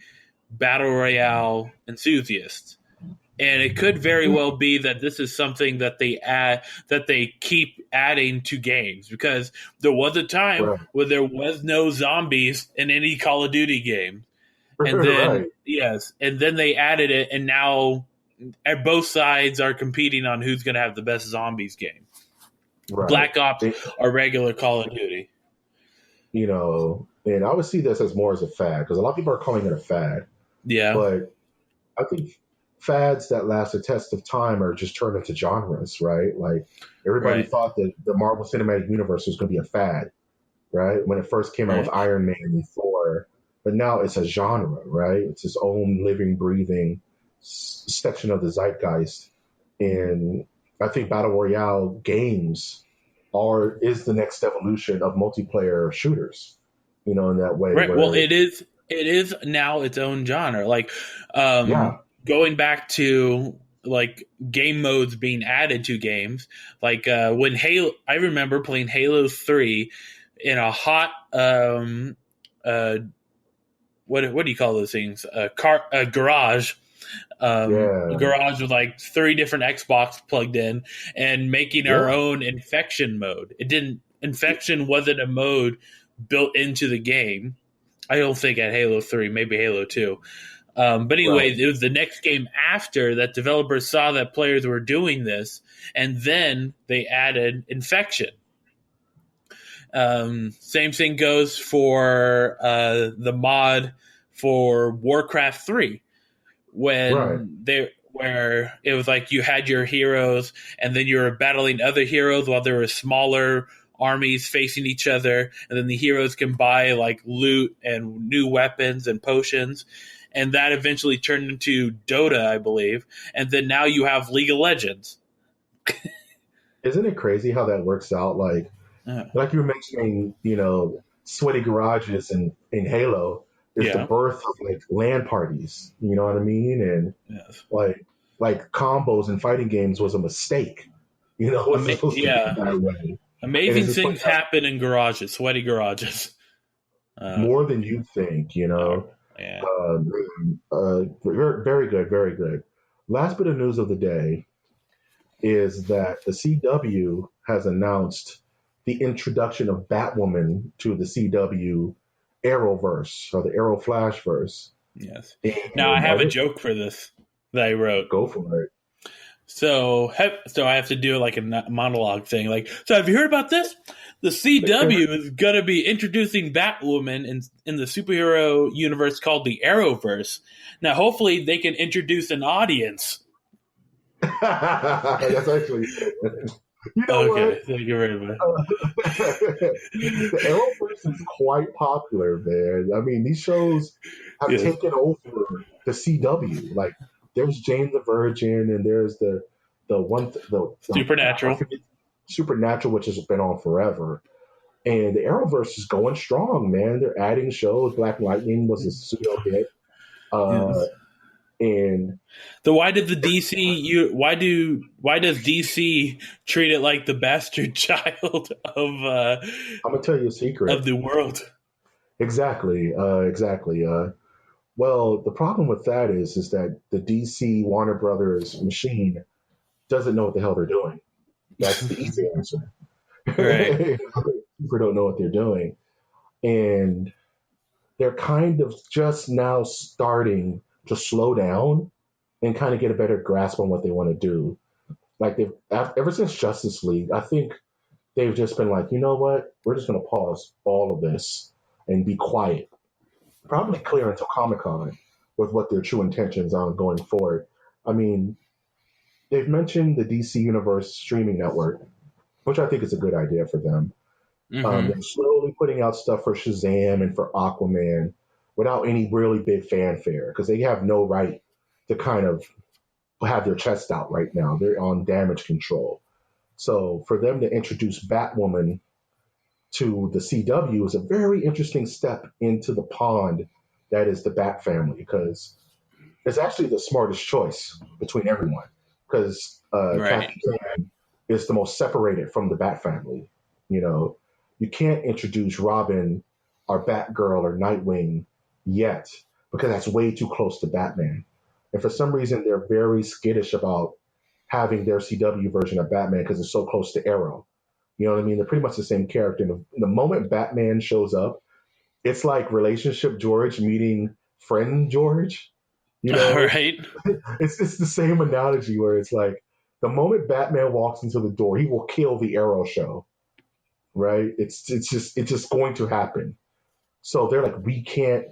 Battle Royale enthusiasts. And it could very well be that this is something that they keep adding to games, because there was a time where there was no zombies in any Call of Duty game. And then and then they added it, and now both sides are competing on who's going to have the best zombies game. Right. Black Ops or regular Call of Duty. And I would see this as more as a fad, because a lot of people are calling it a fad. Yeah. But I think fads that last a test of time are just turned into genres, right? Like everybody thought that the Marvel Cinematic Universe was going to be a fad, right? When it first came out with Iron Man and Thor, but now it's a genre, right? It's its own living, breathing section of the zeitgeist. And I think Battle Royale games is the next evolution of multiplayer shooters, in that way. Right. Well, it is now its own genre. Like, going back to like game modes being added to games, like when Halo, I remember playing Halo 3 in a hot what do you call those things? A garage. Garage with like 3 different Xbox plugged in, and making our own infection mode. Infection wasn't a mode built into the game. I don't think at Halo 3, maybe Halo 2. But anyways, it was the next game after that developers saw that players were doing this, and then they added infection. Same thing goes for the mod for Warcraft 3. Right. where it was like you had your heroes and then you were battling other heroes while there were smaller armies facing each other, and then the heroes can buy like loot and new weapons and potions, and that eventually turned into Dota, I believe, and then now you have League of Legends. Isn't it crazy how that works out? Uh, Like you were mentioning, sweaty garages in Halo is the yeah. birth of like LAN parties. You know what I mean? And Yes. like combos in fighting games was a mistake. It wasn't supposed to be Yeah. that way. And it's Amazing just like things happen in garages, sweaty garages. Uh, more than you think. uh, yeah. Very, very good, very good. Last bit of news of the day is that the CW has announced the introduction of Batwoman to the CW Arrowverse or the Arrow Flashverse. Yes. Now I And have a joke for this that I wrote. go for it. So I have to do like a monologue thing. Like, so have you heard about this? The CW is gonna be introducing Batwoman in the superhero universe called the Arrowverse. Now, hopefully, they can introduce an audience. That's actually you know Okay, what? thank you very much. The Arrowverse is quite popular, man. I mean, these shows have Yes. taken over the CW. Like, there's Jane the Virgin, and there's the Supernatural. Supernatural, which has been on forever. And the Arrowverse is going strong, man. They're adding shows. Black Lightning was a pseudo hit. Yes. And So why did the why does DC treat it like the bastard child I'm gonna tell you a secret. of the world? Exactly. Exactly. Well, the problem with that is that the DC Warner Brothers machine doesn't know what the hell they're doing. That's the easy answer. Right. People don't know what they're doing, and they're kind of just now starting to slow down and kind of get a better grasp on what they want to do. Like they've ever since Justice League, I think they've just been like, you know what, we're just going to pause all of this and be quiet. Probably clear until Comic Con with what their true intentions are going forward. I mean, they've mentioned the DC Universe streaming network, which I think is a good idea for them. Mm-hmm. They're slowly putting out stuff for Shazam and for Aquaman without any really big fanfare because they have no right to kind of have their chest out right now. They're on damage control. So for them to introduce Batwoman to the CW is a very interesting step into the pond that is the Bat family because it's actually the smartest choice between everyone because Right. Kathy Can is the most separated from the Bat family. You can't introduce Robin or Batgirl or Nightwing yet because that's way too close to Batman. And for some reason, they're very skittish about having their CW version of Batman because it's so close to Arrow. You know what I mean? They're pretty much the same character. And the moment Batman shows up, it's like relationship George meeting friend George. All right. It's the same analogy where it's like the moment Batman walks into the door, he will kill the Arrow show, right? It's just going to happen. So they're like, we can't.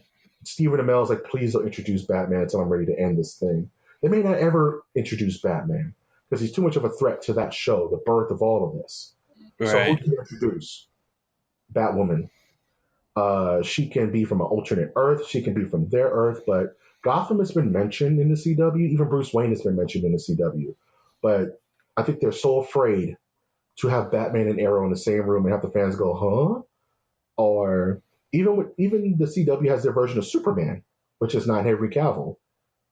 Stephen Amell's like, please don't introduce Batman until I'm ready to end this thing. They may not ever introduce Batman because he's too much of a threat to that show, the birth of all of this. So who Right. do you introduce? Batwoman. She can be from an alternate Earth. She can be from their Earth, but Gotham has been mentioned in the CW. Even Bruce Wayne has been mentioned in the CW. But I think they're so afraid to have Batman and Arrow in the same room and have the fans go, huh? Or even the CW has their version of Superman, which is not Henry Cavill.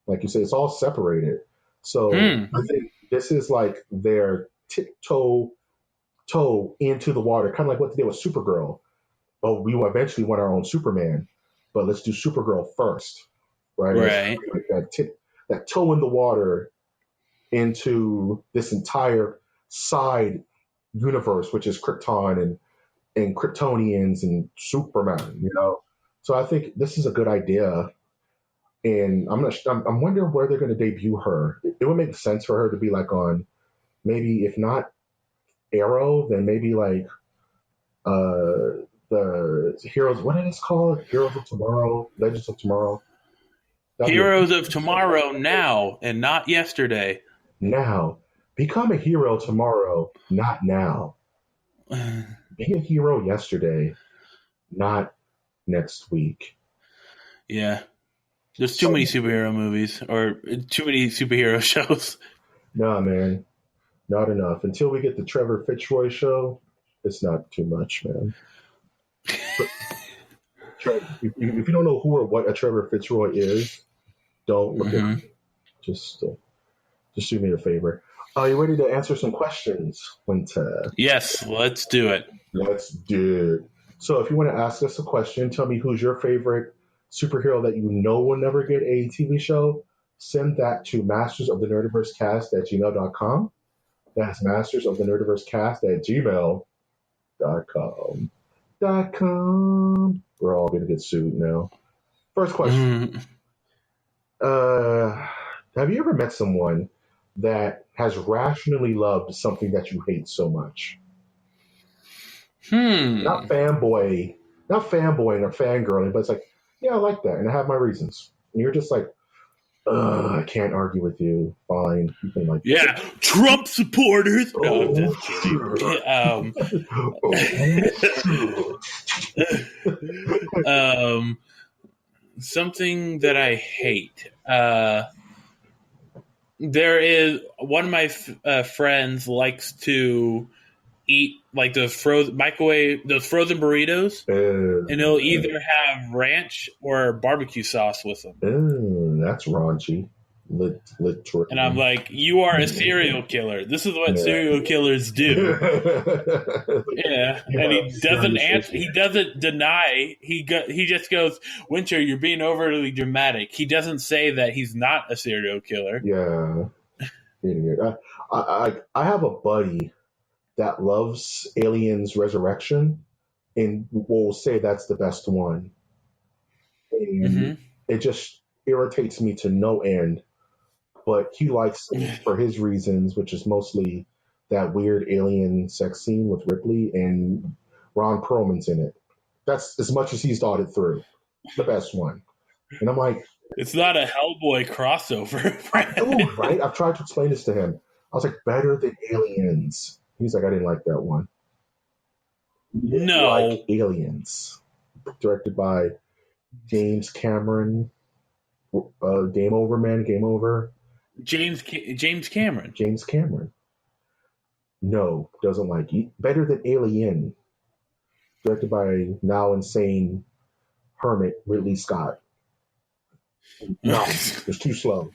Like you say, it's all separated. So I think this is like their tiptoe toe into the water, kind of like what they did with Supergirl. Oh, we will eventually want our own Superman, but let's do Supergirl first, right? Right. Like that toe in the water into this entire side universe, which is Krypton and Kryptonians and Superman. So I think this is a good idea, and I'm wondering where they're going to debut her. It would make sense for her to be like on maybe if not Arrow, then maybe like the Heroes. What is it called? Heroes of Tomorrow, Legends of Tomorrow. Heroes of tomorrow now and not yesterday. Now. Become a hero tomorrow, not now. Be a hero yesterday, not next week. Yeah. There's too many superhero movies or too many superhero shows. Nah, man. Not enough. Until we get the Trevor Fitzroy show, it's not too much, man. If you don't know who or what a Trevor Fitzroy is, don't look at it. Just do me a favor. Are you ready to answer some questions, Winter? Yes, let's do it. Let's do it. So if you want to ask us a question, tell me who's your favorite superhero that you know will never get a TV show. Send that to mastersofthenerdiversecast@gmail.com. That's mastersofthenerdiversecast@gmail.com. We're all going to get sued now. First question. Have you ever met someone that has rationally loved something that you hate so much? Not fanboying or fangirling, but it's like, yeah, I like that, and I have my reasons. And you're just like, I can't argue with you. Fine, you can like, yeah, Trump supporters. No, I'm just kidding. Something that I hate. There is one of my friends likes to eat like those frozen burritos, and he'll either have ranch or barbecue sauce with them. That's raunchy. Literally. And I'm like, you are a serial killer. This is what serial killers do. Yeah, and he doesn't answer. He doesn't deny. He just goes, Winter, you're being overly dramatic. He doesn't say that he's not a serial killer. Yeah, idiot. I have a buddy that loves Aliens Resurrection, and will say that's the best one. And it just irritates me to no end. But he likes it for his reasons, which is mostly that weird alien sex scene with Ripley, and Ron Perlman's in it. That's as much as he's thought it through. The best one. And I'm like, it's not a Hellboy crossover. Right? I've tried to explain this to him. I was like, better than Aliens. He's like, I didn't like that one. No. Like Aliens. Directed by James Cameron. Game Over, man. Game Over. James Cameron. James Cameron. No, doesn't like it. Better than Alien. Directed by now insane hermit Ridley Scott. No, it's too slow.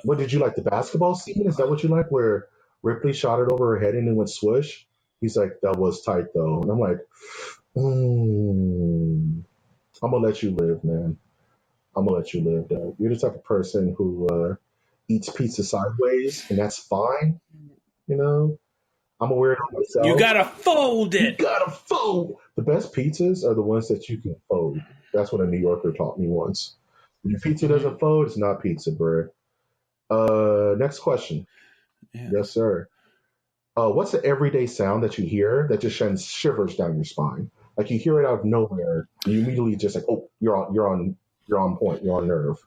What did you like? The basketball scene? Is that what you like? Where Ripley shot it over her head and it went swoosh? He's like, that was tight though. And I'm like, I'm gonna let you live, man. I'm gonna let you live, though. You're the type of person who eats pizza sideways, and that's fine. You know, I'm a weirdo myself. You gotta fold it. You gotta fold. The best pizzas are the ones that you can fold. That's what a New Yorker taught me once. If your pizza doesn't fold, it's not pizza, bro. Next question. Yeah. Yes, sir. What's the everyday sound that you hear that just sends shivers down your spine? Like you hear it out of nowhere, and you immediately just like, oh, you're on point. You're on nerve.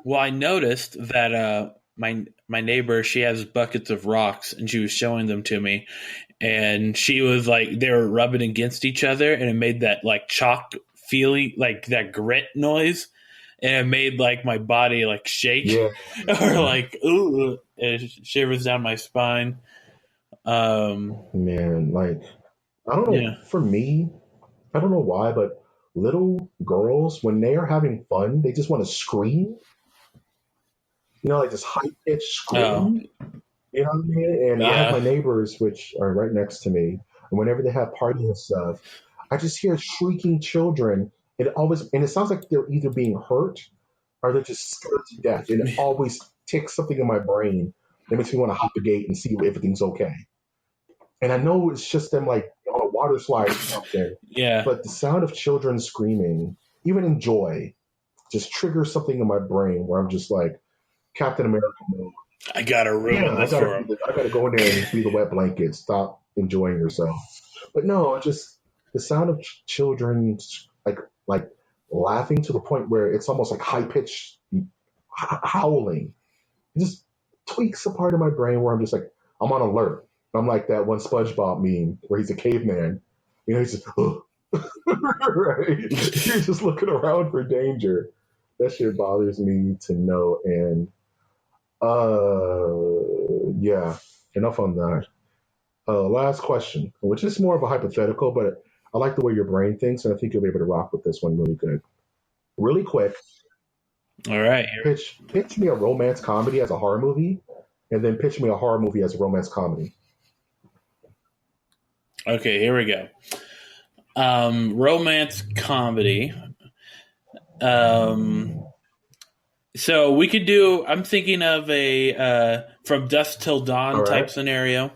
Well, I noticed that my neighbor, she has buckets of rocks, and she was showing them to me, and she was like, they were rubbing against each other, and it made that like chalk feeling, like that grit noise, and it made like my body like shake, or like ooh, it shivers down my spine. Man, like I don't know. Yeah. For me, I don't know why, but little girls, when they are having fun, they just want to scream. You know, like this high-pitched scream. Oh. You know what I mean? And I have my neighbors, which are right next to me, and whenever they have parties and stuff, I just hear shrieking children. And it sounds like they're either being hurt or they're just scared to death. And it always ticks something in my brain that makes me want to hop the gate and see if everything's okay. And I know it's just them like on a water slide or something. Yeah. But the sound of children screaming, even in joy, just triggers something in my brain where I'm just like, Captain America mode. I gotta ruin this for him. I gotta go in there and be the wet blanket. Stop enjoying yourself. But no, just the sound of children like laughing to the point where it's almost like high pitched howling. It just tweaks a part of my brain where I'm just like, I'm on alert. I'm like that one SpongeBob meme where he's a caveman. You know, he's just, right? He's just looking around for danger. That shit bothers me to no end. Yeah, enough on that. Last question, which is more of a hypothetical, but I like the way your brain thinks, and I think you'll be able to rock with this one really good. Really quick, All right. pitch me a romance comedy as a horror movie, and then pitch me a horror movie as a romance comedy. Okay, here we go. Romance comedy. So we could do. I'm thinking of a From Dusk Till Dawn type scenario,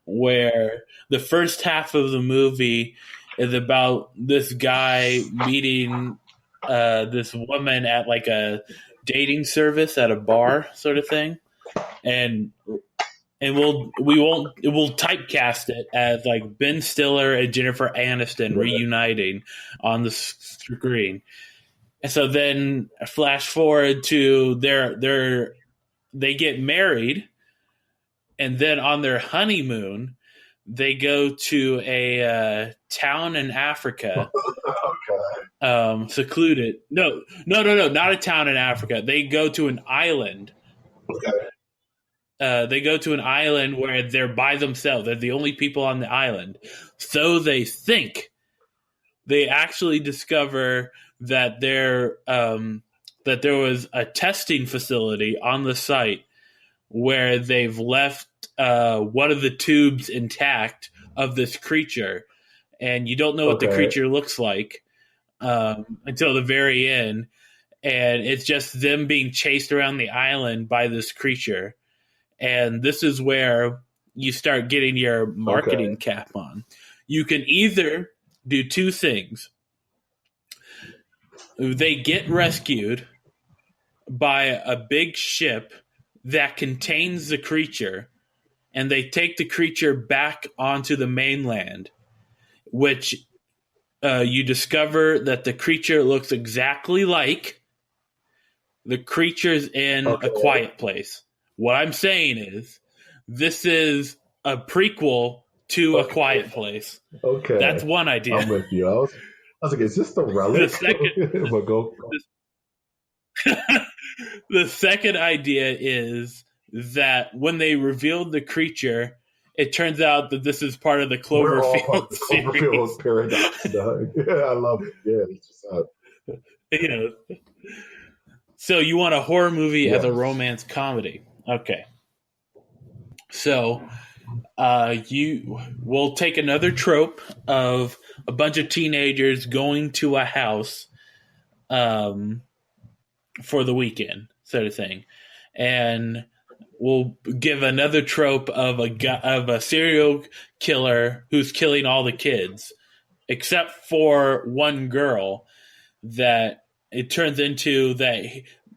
where the first half of the movie is about this guy meeting this woman at like a dating service at a bar sort of thing, and we'll typecast it as like Ben Stiller and Jennifer Aniston reuniting on the screen. And so then flash forward to they get married, and then on their honeymoon they go to a town in Africa. Secluded. No, not a town in Africa. They go to an island. They go to an island where they're by themselves. They're the only people on the island. So they think. They actually discover that there was a testing facility on the site where they've left one of the tubes intact of this creature, and you don't know what the creature looks like until the very end, and it's just them being chased around the island by this creature. And this is where you start getting your marketing cap on. You can either do two things. They get rescued by a big ship that contains the creature, and they take the creature back onto the mainland, which you discover that the creature looks exactly like the creatures in A Quiet Place. What I'm saying is, this is a prequel to A Quiet Place. Okay. That's one idea. I'm with you. I was like, is this the relic? The second idea is that when they revealed the creature, it turns out that this is part of the Cloverfield series. Cloverfield paradox. Yeah, I love it. Yeah, it's just So you want a horror movie as a romance comedy. Okay. So you will take another trope of a bunch of teenagers going to a house for the weekend, sort of thing. And we'll give another trope of a serial killer who's killing all the kids, except for one girl, that it turns into that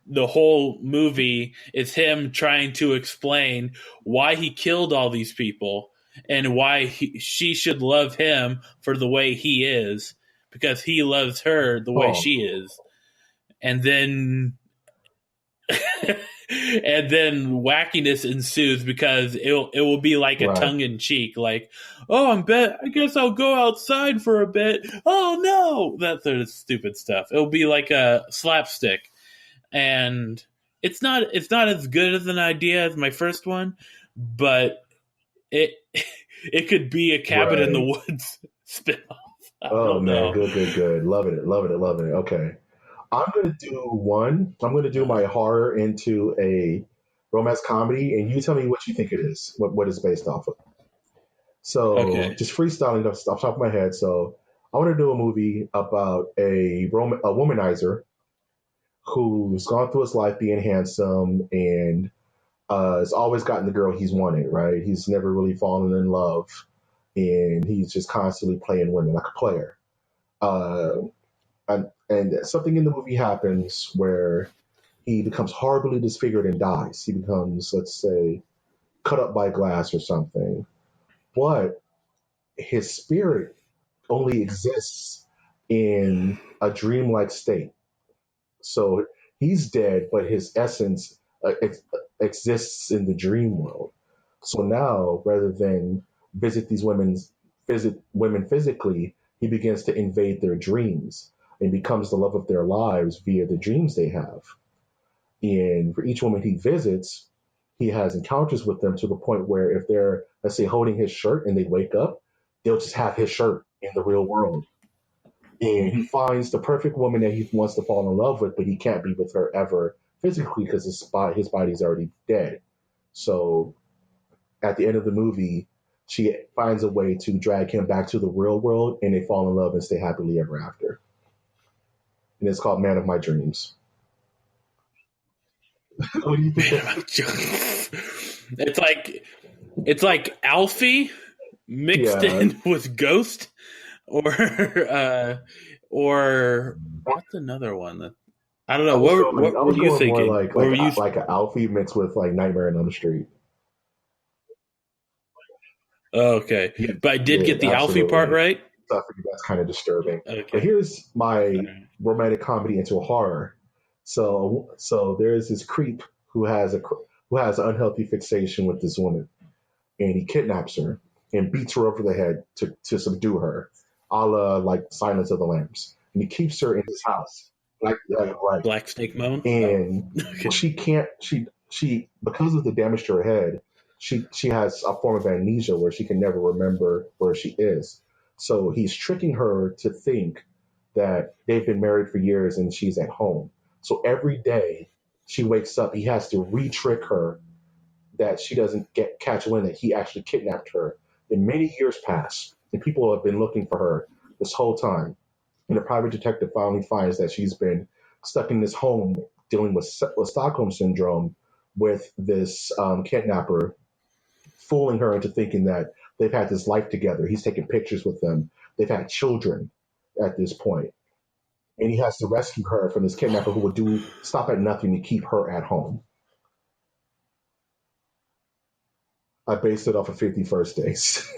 the whole movie is him trying to explain why he killed all these people and why she should love him for the way he is, because he loves her the way she is. And then and then wackiness ensues, because it will be like a tongue-in-cheek, like, I guess I'll go outside for a bit. Oh no, that sort of stupid stuff. It'll be like a slapstick, and it's not as good as an idea as my first one, but it could be a Cabin in the Woods spinoff. Oh man, good. Loving it. Okay. I'm going to do my horror into a romance comedy, and you tell me what you think it is, what it's based off of. So just freestyling off the top of my head. So I want to do a movie about a womanizer who's gone through his life being handsome and has always gotten the girl he's wanted, right? He's never really fallen in love, and he's just constantly playing women like a player. And something in the movie happens where he becomes horribly disfigured and dies. He becomes, let's say, cut up by glass or something. But his spirit only exists in a dreamlike state. So he's dead, but his essence exists in the dream world. So now, rather than visit women physically, he begins to invade their dreams and becomes the love of their lives via the dreams they have. And for each woman he visits, he has encounters with them to the point where if they're, let's say, holding his shirt and they wake up, they'll just have his shirt in the real world. And he finds the perfect woman that he wants to fall in love with, but he can't be with her ever physically because his body's already dead. So at the end of the movie, she finds a way to drag him back to the real world, and they fall in love and stay happily ever after. And it's called Man of My Dreams. What do you think? It's like Alfie mixed in with Ghost, or what's another one that I don't know. What were you thinking? Like an Alfie mixed with like Nightmare on the Street. Okay, but I did get the absolutely. Alfie part right. So I figured that's kind of disturbing. Okay. But here's my romantic comedy into a horror. So there's this creep who has an unhealthy fixation with this woman, and he kidnaps her and beats her over the head to subdue her, a la like Silence of the Lambs. And he keeps her in his house, like Black Snake Moan. And she can't. She because of the damage to her head, she has a form of amnesia where she can never remember where she is. So he's tricking her to think that they've been married for years and she's at home. So every day she wakes up, he has to re-trick her that she doesn't catch wind that he actually kidnapped her. And many years pass, and people have been looking for her this whole time. And the private detective finally finds that she's been stuck in this home dealing with Stockholm Syndrome with this kidnapper, fooling her into thinking that they've had this life together. He's taken pictures with them. They've had children at this point. And he has to rescue her from this kidnapper who would stop at nothing to keep her at home. I based it off of 50 First Dates.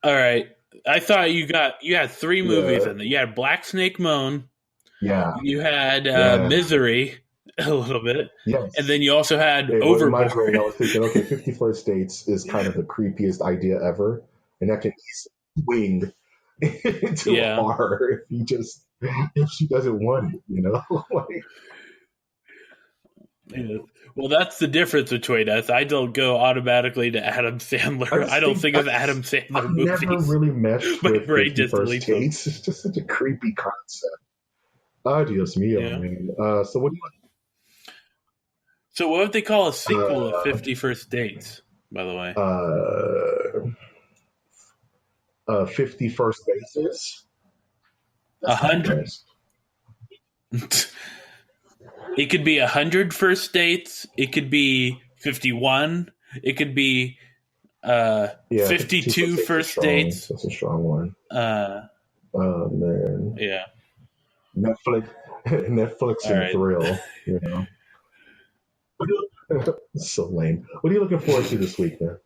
All right. I thought you had three movies in there. You had Black Snake Moan. Yeah. You had Misery a little bit. Yes. And then you also had Overboard. In my brain, I was thinking, okay, 50 First Dates is kind of the creepiest idea ever. And that can swing into a horror if she doesn't want it, you know? Yeah. Well, that's the difference between us. I don't go automatically to Adam Sandler. I don't think of Adam Sandler movies. I've never really meshed with 50 First Dates. It's just such a creepy concept. Dios mío, man. So what do you? So what would they call a sequel of 50 First Dates? By the way, 50 First Bases. 100. It could be 100 first dates. It could be 51. It could be 52 first dates. That's a strong one. Oh man. Yeah. Netflix and right. Thrill. You know. So lame. What are you looking forward to this week, man?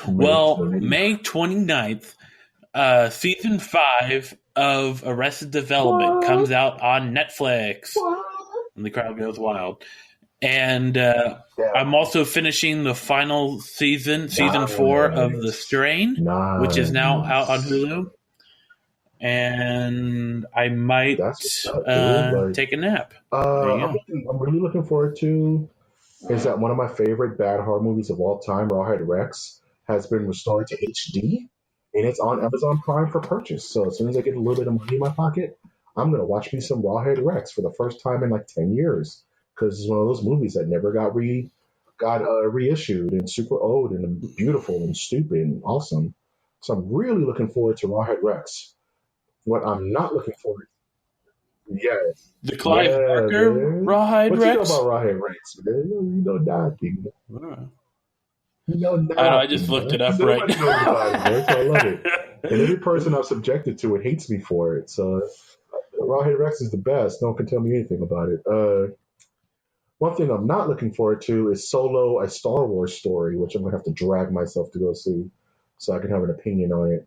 Well, May 29th, season 5 of Arrested Development comes out on Netflix. And the crowd goes wild. And I'm also finishing the final season 4 of The Strain, which is now out on Hulu. And I might take a nap. I'm really looking forward to is that one of my favorite bad horror movies of all time, Rawhead Rex, has been restored to HD. And it's on Amazon Prime for purchase. So as soon as I get a little bit of money in my pocket, I'm going to watch me some Rawhead Rex for the first time in like 10 years. Because it's one of those movies that never got reissued and super old and beautiful and stupid and awesome. So I'm really looking forward to Rawhead Rex. What I'm not looking forward to, yes. The Clive Barker Rawhide Rex? What you know about Rawhead Rex? You know nothing. I just looked it up right now. So I love it. And every person I've subjected to it hates me for it. So Rawhead Rex is the best. No one can tell me anything about it. One thing I'm not looking forward to is Solo, a Star Wars story, which I'm going to have to drag myself to go see so I can have an opinion on it.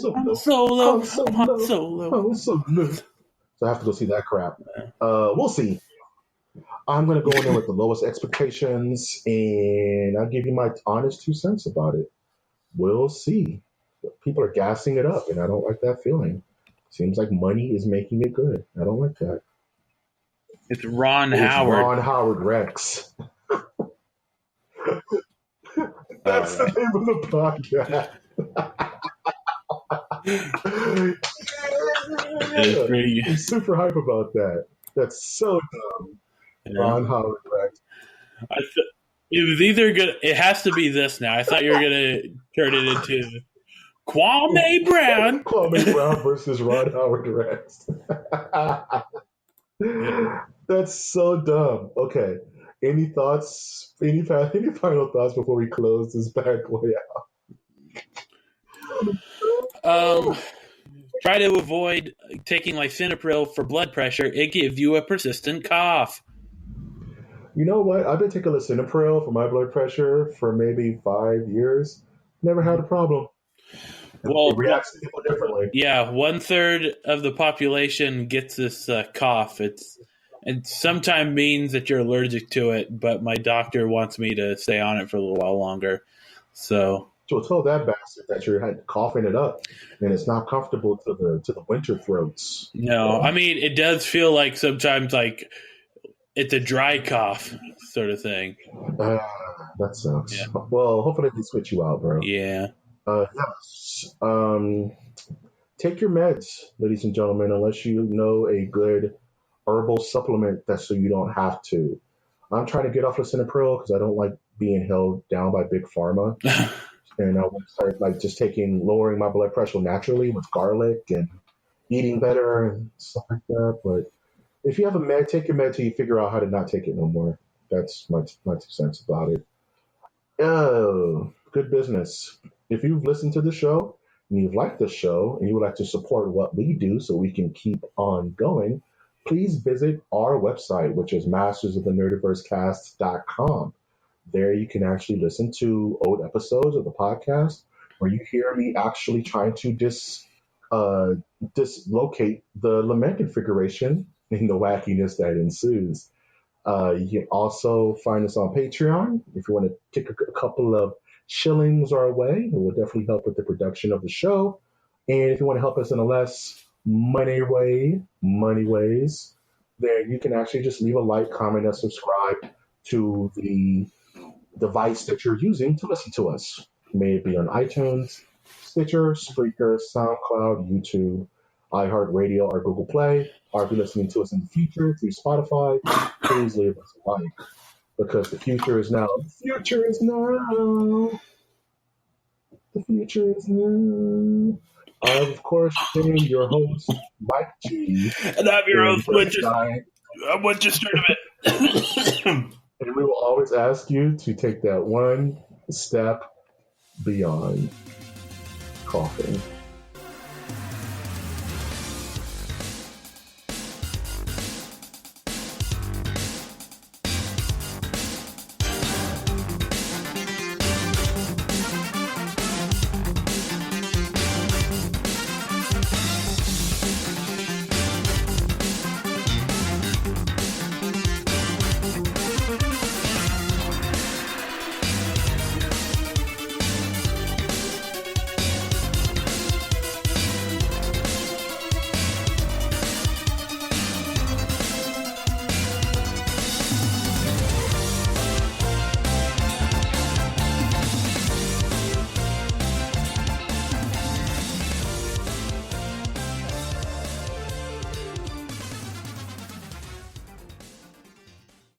Han Solo. Han Solo. Han Solo. Han Solo. So I have to go see that crap. We'll see. I'm going to go in there with the lowest expectations, and I'll give you my honest 2 cents about it. We'll see. People are gassing it up, and I don't like that feeling. Seems like money is making it good. I don't like that. It's Ron Howard. Ron Howard Rex. That's the name of the podcast. I'm super hype about that. That's so dumb. Yeah. Ron Howard Rex. It was either good. It has to be this now. I thought you were gonna turn it into Kwame Brown. Kwame Brown versus Ron Howard Rex. That's so dumb. Okay. Any thoughts? Any final thoughts before we close this bad boy out? Try to avoid taking lisinopril for blood pressure. It gives you a persistent cough. You know what? I've been taking lisinopril for my blood pressure for maybe 5 years. Never had a problem. Well, it reacts to people differently. Yeah, 1/3 of the population gets this cough. It sometimes means that you're allergic to it, but my doctor wants me to stay on it for a little while longer. So tell that bastard that you're coughing it up, and it's not comfortable to the winter throats. No, I mean it does feel like sometimes like it's a dry cough sort of thing. That sucks. Yeah. Well, hopefully they switch you out, bro. Yeah. Yes. Take your meds, ladies and gentlemen, unless you know a good herbal supplement that's so you don't have to. I'm trying to get off lisinopril because I don't like being held down by big pharma. And I want to start just lowering my blood pressure naturally with garlic and eating better and stuff like that. But if you have a med, take your med till you figure out how to not take it no more. That's my 2 cents about it. Oh, good business. If you've listened to the show and you've liked the show and you would like to support what we do so we can keep on going, please visit our website, which is mastersofthenerdiversecast.com. There you can actually listen to old episodes of the podcast where you hear me actually trying to dislocate the lament configuration and the wackiness that ensues. You can also find us on Patreon. If you want to kick a couple of shillings our way, it will definitely help with the production of the show. And if you want to help us in a less money ways, then you can actually just leave a like, comment, and subscribe to the device that you're using to listen to us. May it be on iTunes, Stitcher, Spreaker, SoundCloud, YouTube, iHeartRadio, or Google Play, or if you're listening to us in the future through Spotify, please leave us a like, because the future is now. The future is now. The future is now. I've, of course, been your host, Mike G. And I'm your host, Winchester. And we will always ask you to take that one step beyond coughing.